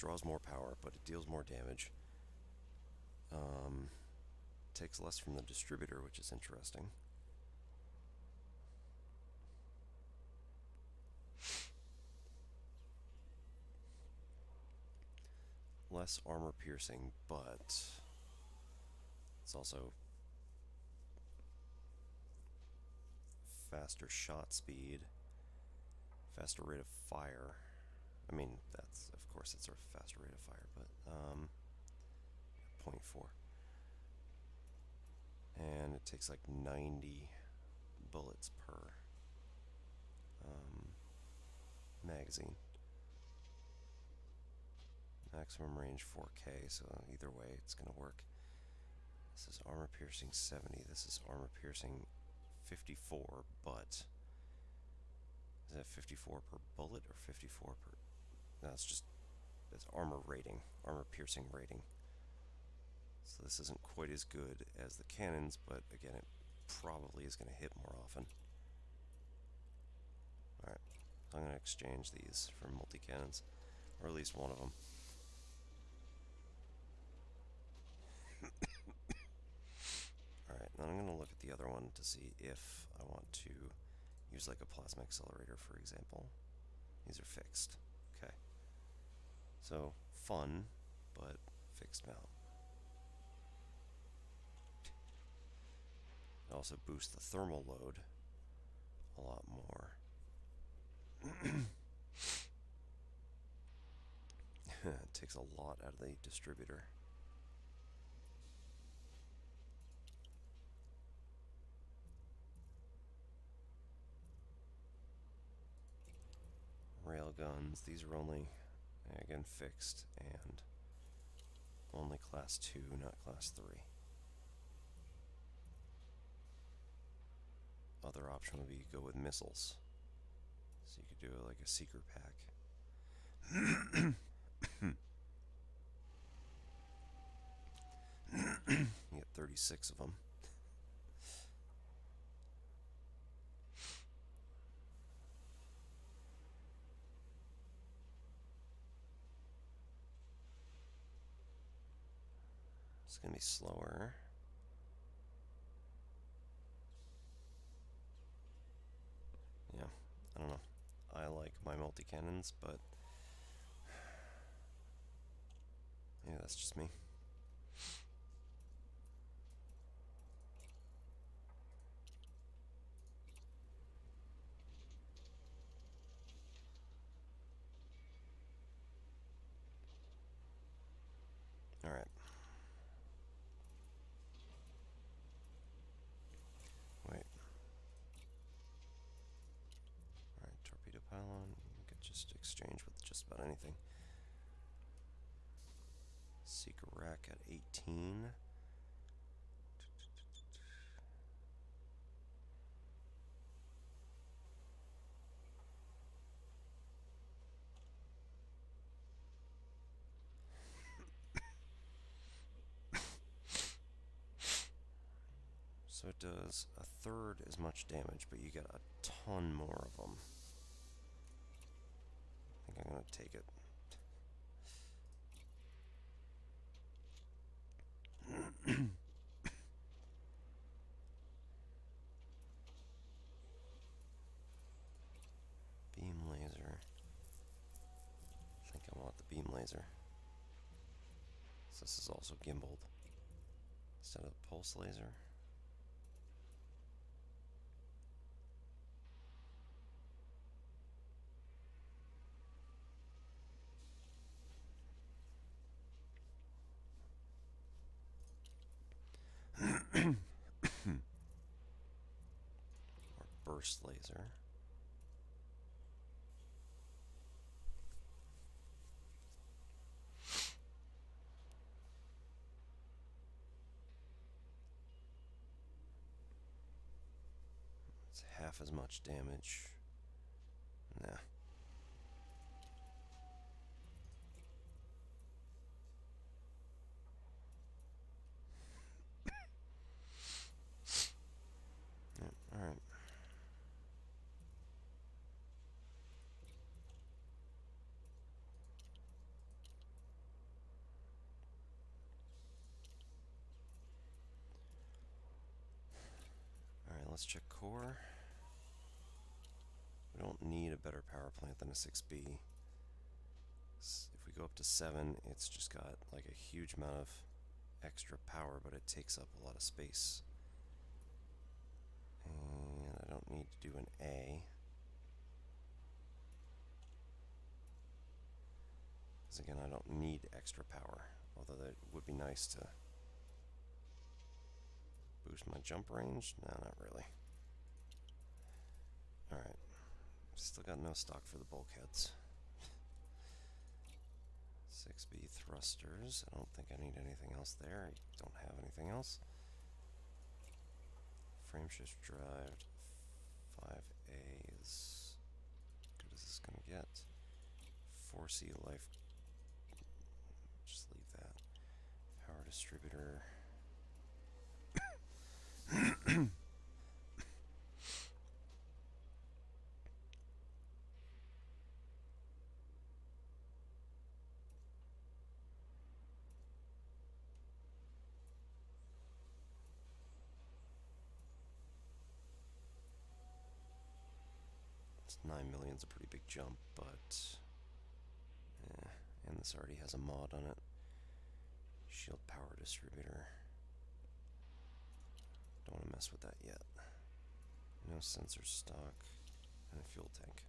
draws more power, but it deals more damage. Takes less from the distributor, which is interesting. Less armor piercing, but it's also faster shot speed, faster rate of fire. I mean, that's, of course, it's a faster rate of fire, but 0.4. And it takes like 90 bullets per magazine. Maximum range 4K, so either way it's going to work. This is armor piercing 70. This is armor piercing 54, but is that 54 per bullet or 54 per... No, it's armor rating, armor piercing rating. So this isn't quite as good as the cannons, but again, it probably is going to hit more often. Alright, so I'm going to exchange these for multi-cannons, or at least one of them. Alright, then I'm going to look at the other one to see if I want to use like a plasma accelerator, for example. These are fixed. Okay. So, fun, but fixed mount. It also boosts the thermal load a lot more. It takes a lot out of the distributor. Railguns, these are only, again, fixed and only class 2, not class 3. Other option would be go with missiles. So you could do like a seeker pack. You get 36 of them. It's going to be slower. Yeah, I don't know. I like my multi-cannons, but maybe that's just me. Alright. Wait. Alright, torpedo pylon. You could just exchange with just about anything. Seeker rack at 18. So it does a third as much damage, but you get a ton more of them. I think I'm going to take it. Beam laser. I think I want the beam laser. So this is also gimbaled instead of pulse laser. Or burst laser. It's half as much damage. Nah. Yep, alright. let's check core. We don't need a better power plant than a 6B. If we go up to 7, it's just got like a huge amount of extra power, but it takes up a lot of space. And I don't need to do an A. Because again, I don't need extra power. Although that would be nice to boost my jump range. No, not really. Alright. Still got no stock for the bulkheads. 6B thrusters. I don't think I need anything else there. I don't have anything else. Frameshift drive 5A is good as this gonna get. 4C life. Just leave that. Power distributor. It's 9 million's a pretty big jump, but and this already has a mod on it. Shield power distributor. Don't want to mess with that yet. No sensor stock and a fuel tank.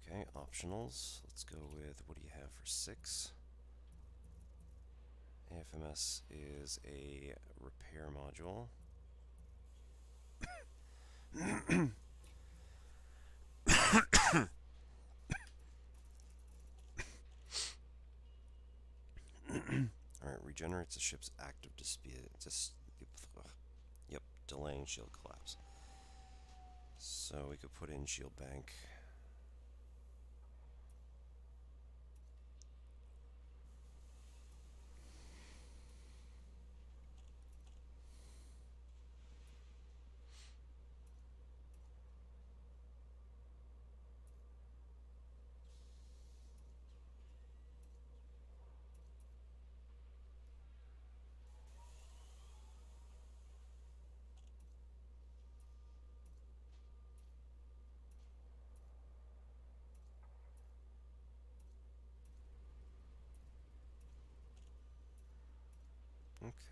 Okay, optionals. Let's go with, what do you have for 6? AFMS is a repair module. Alright, regenerates the ship's active yep, delaying shield collapse. So we could put in shield bank.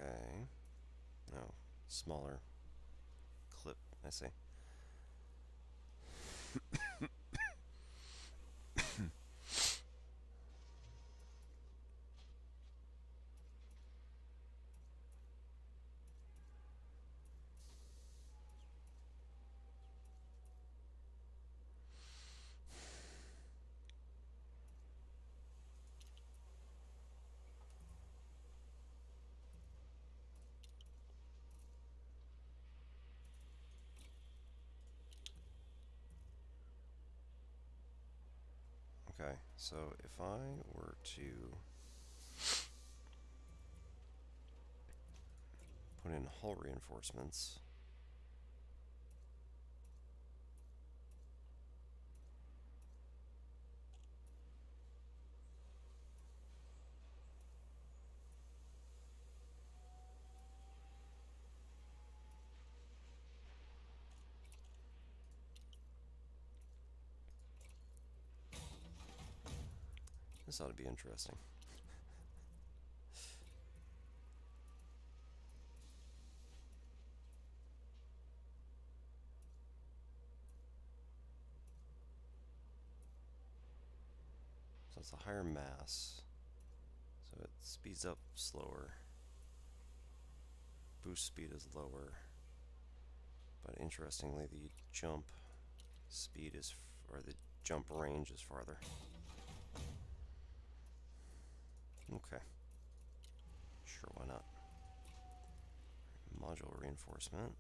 Okay. No, smaller clip, I see. Okay, so if I were to put in hull reinforcements, this ought to be interesting. So it's a higher mass, so it speeds up slower. Boost speed is lower, but interestingly, the jump speed is, or the jump range is farther. Okay. Sure, why not? Module reinforcement.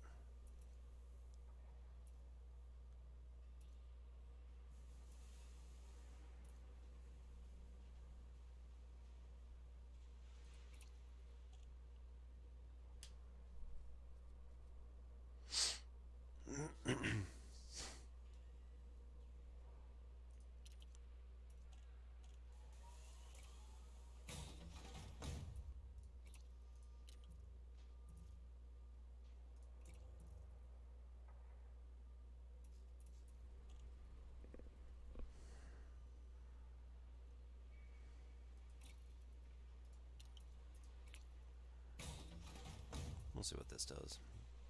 see what this does.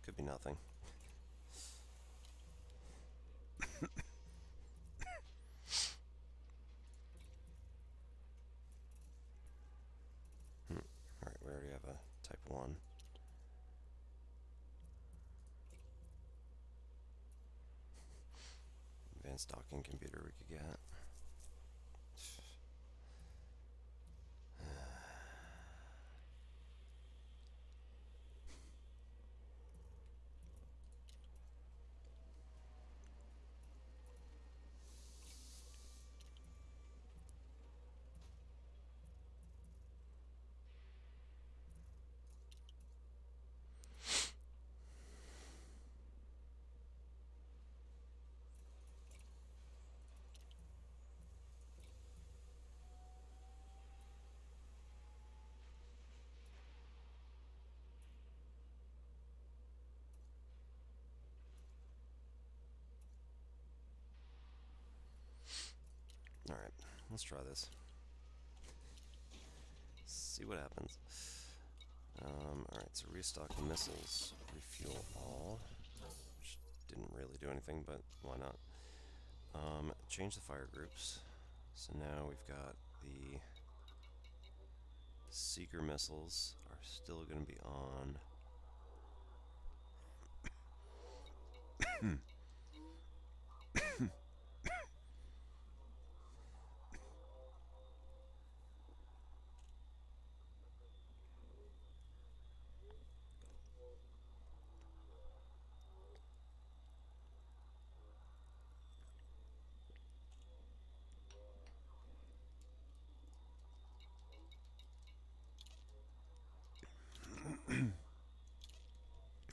Could be nothing. Alright, we already have a type 1. Advanced docking computer we could get. Alright, let's try this. See what happens. Alright, so restock the missiles, refuel all, which didn't really do anything, but why not? Change the fire groups. So now we've got the seeker missiles are still going to be on.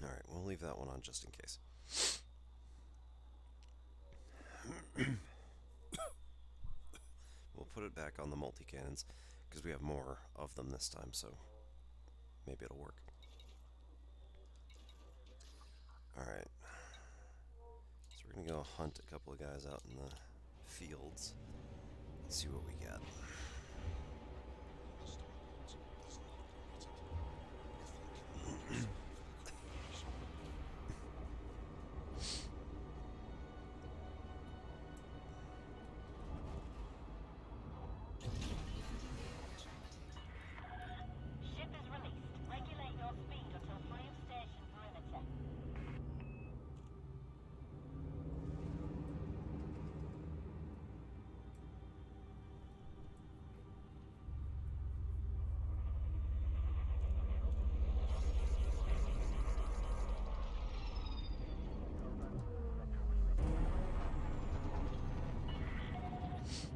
Alright, we'll leave that one on just in case. We'll put it back on the multi-cannons because we have more of them this time, so maybe it'll work. Alright. So we're going to go hunt a couple of guys out in the fields and see what we get. Ship is released. Regulate your speed until free of station perimeter.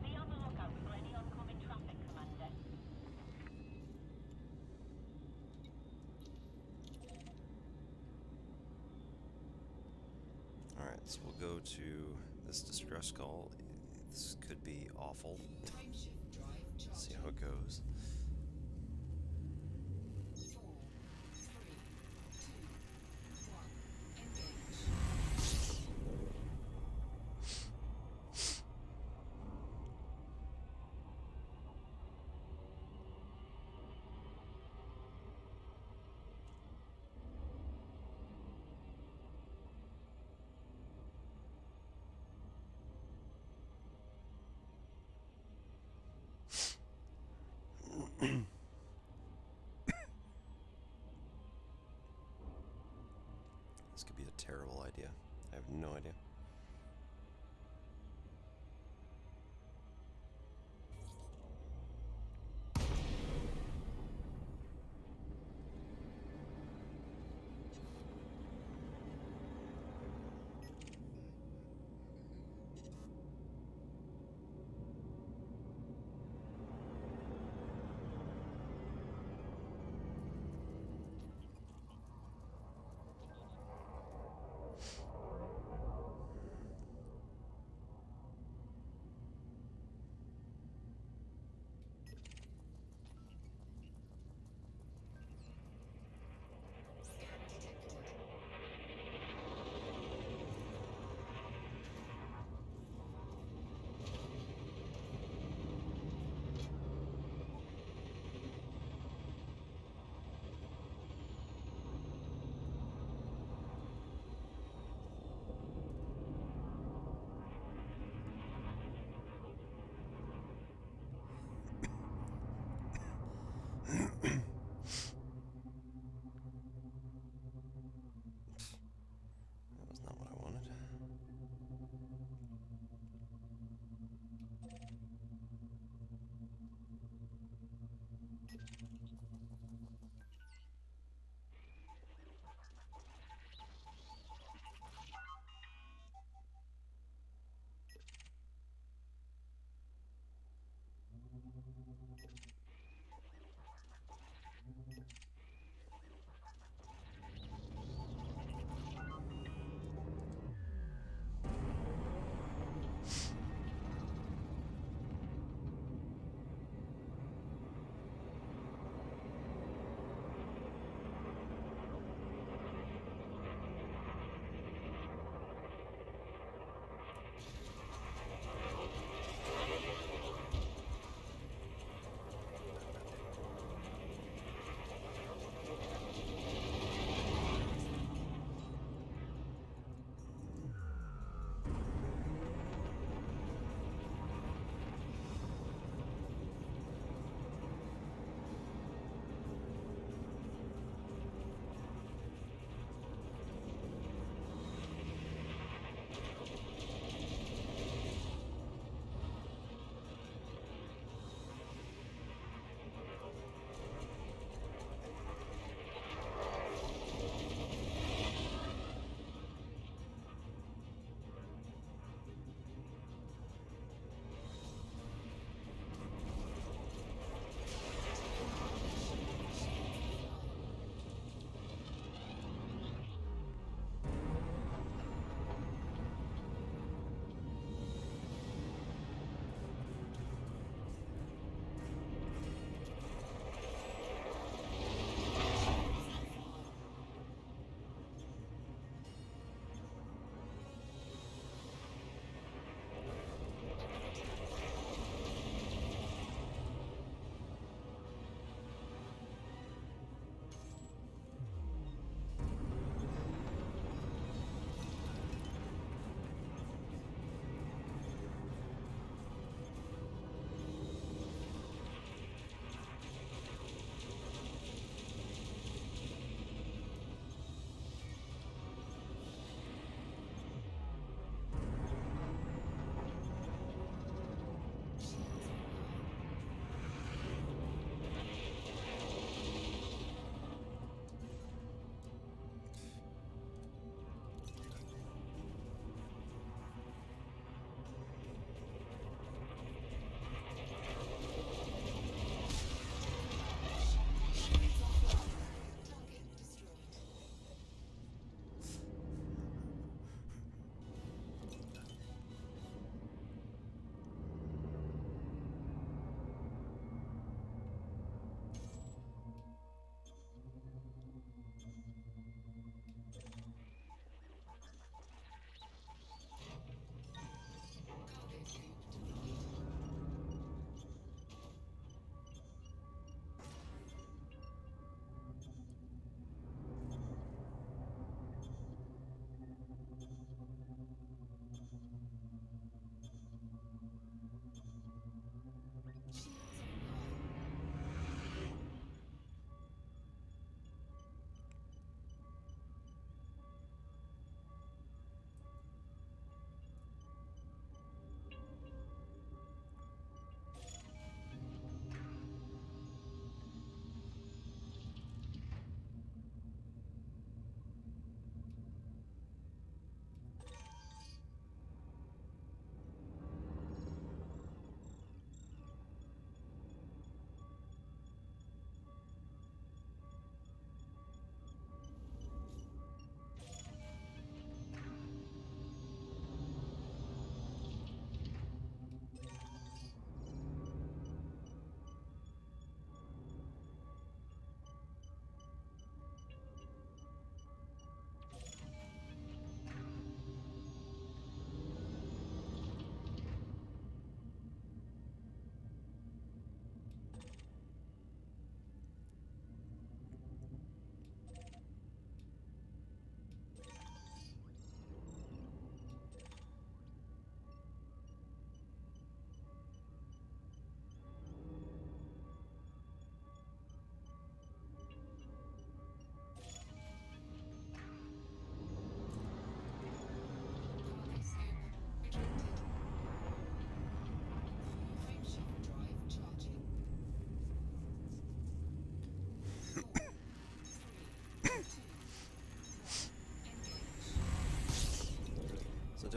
Be on the lookout for any oncoming traffic, Commander. Alright, so we'll go to this distress call. This could be awful. Frameshift drive See charging. how it goes. 4, 3, 2, 1. Engage. This could be a terrible idea. I have no idea.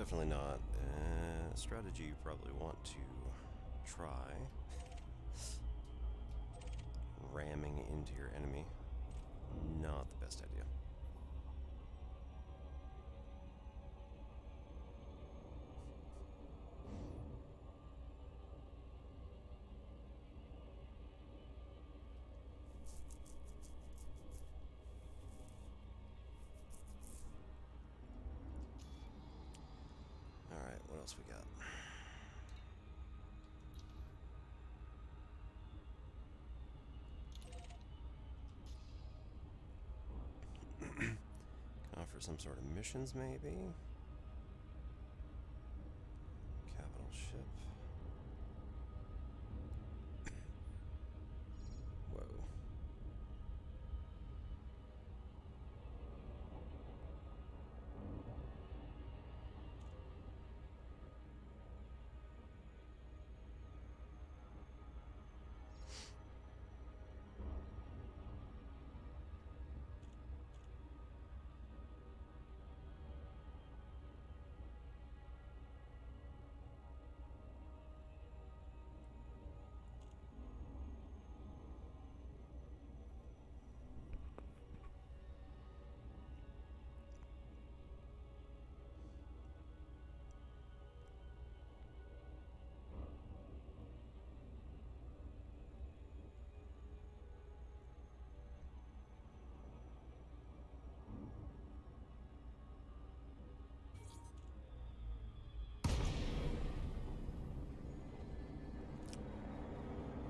definitely not a strategy you probably want to try. Ramming into your enemy, not the best idea. Alright, what else we got? Offer some sort of missions, maybe? Capital ship. Whoa.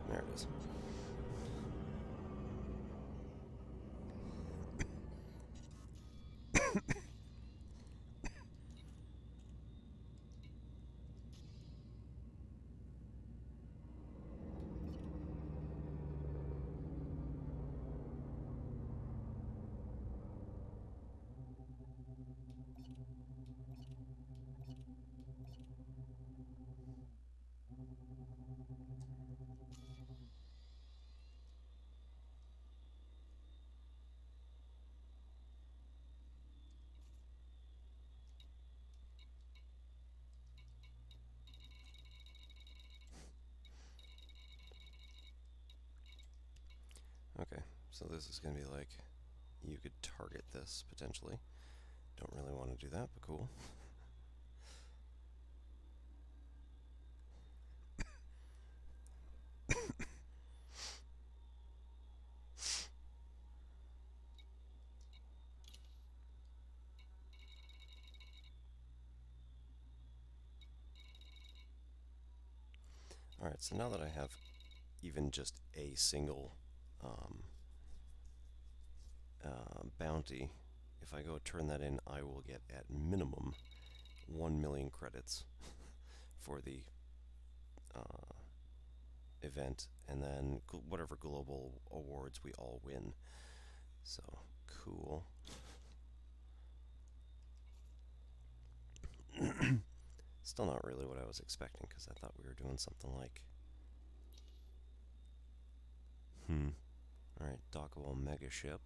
There it is. Okay, so this is going to be like, you could target this, potentially. Don't really want to do that, but cool. Alright, so now that I have even just a single bounty, if I go turn that in, I will get at minimum 1 million credits for the event, and then whatever global awards we all win. So, cool. Still not really what I was expecting, because I thought we were doing something like... Alright, dockable mega ship.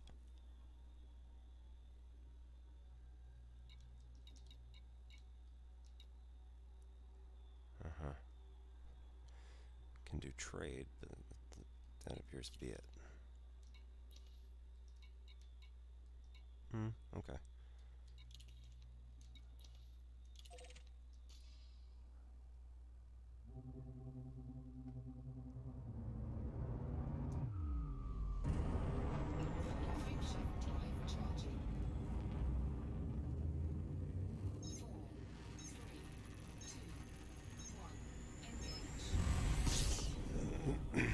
Can do trade, but that appears to be it. Okay. Makeshift drive charging. 4, 3, 2, 1. Engage.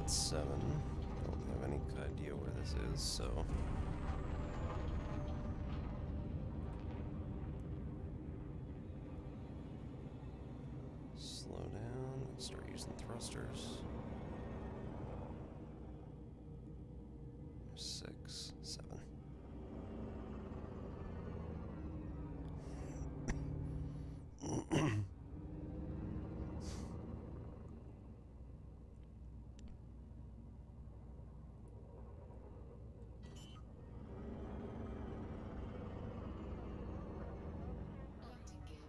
at 7. Don't have any idea where this is, so. Slow down and start using thrusters. 6, 7. Landing gear deployed.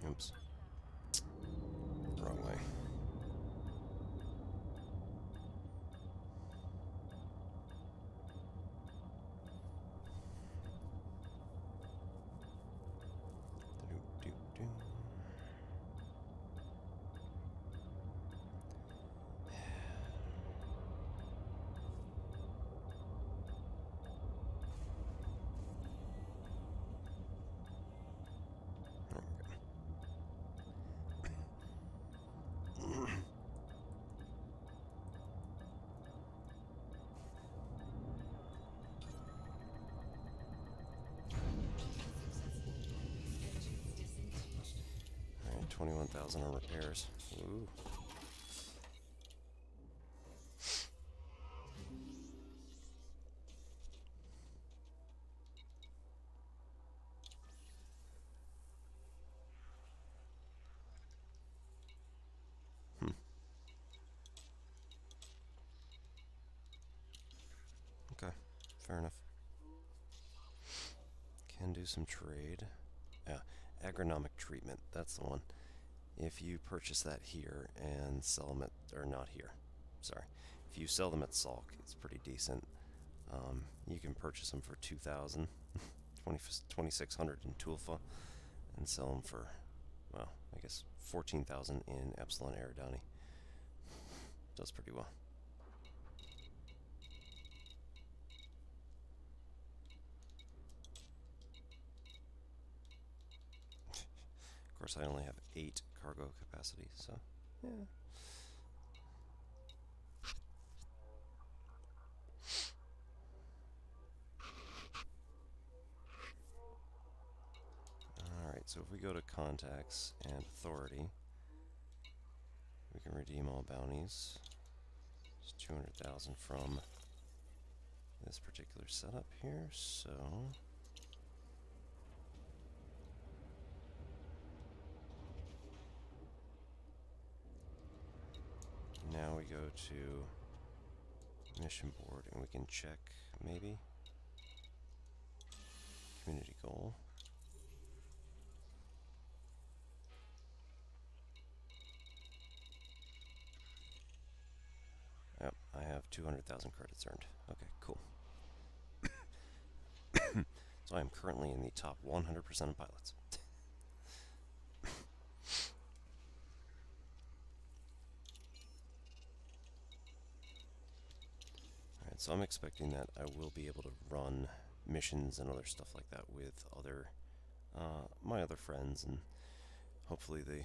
Oops. Wrong way. Doo-doo-doo. There we go. Successful. Engines disengaged. Alright, 21,000 on repairs. Ooh. Okay, fair enough. Can do some trade. Yeah, agronomic treatment, that's the one. If you purchase that here and sell them at, or not here, sorry. If you sell them at Salk, it's pretty decent. You can purchase them for 2,000, 2,600 in Tulfa, and sell them for, well, I guess 14,000 in Epsilon Eridani. Does pretty well. Of course, I only have 8 cargo capacity, so yeah. Alright, so if we go to contacts and authority, we can redeem all bounties. It's 200,000 from this particular setup here, so now we go to mission board and we can check maybe community goal. Yep, I have 200,000 credits earned. Okay, cool. So I am currently in the top 100% of pilots. Alright, so I'm expecting that I will be able to run missions and other stuff like that with other my other friends, and hopefully the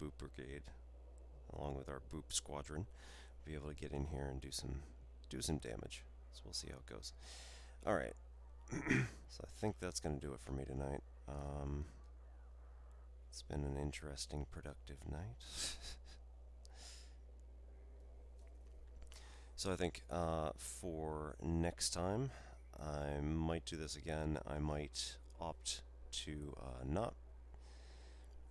Boop Brigade, along with our Boop Squadron, be able to get in here and do some damage. So we'll see how it goes. All right. So I think that's going to do it for me tonight. It's been an interesting, productive night. So I think for next time, I might do this again. I might opt to not.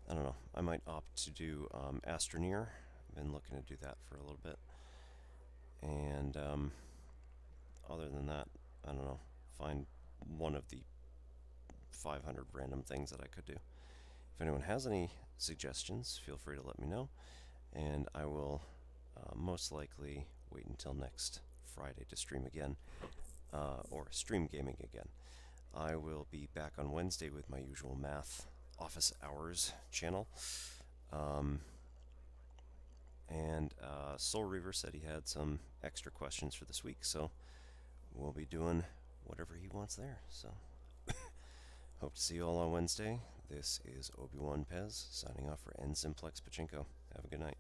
I don't know. I might opt to do Astroneer. I've been looking to do that for a little bit. And other than that, I don't know. Find one of the 500 random things that I could do. If anyone has any suggestions, feel free to let me know. And I will most likely wait until next Friday to stream again, or stream gaming again. I will be back on Wednesday with my usual math office hours channel. And Soul Reaver said he had some extra questions for this week, so we'll be doing whatever he wants there. So hope to see you all on Wednesday. This is ObiPEZ signing off for N Simplex Pachinko. Have a good night.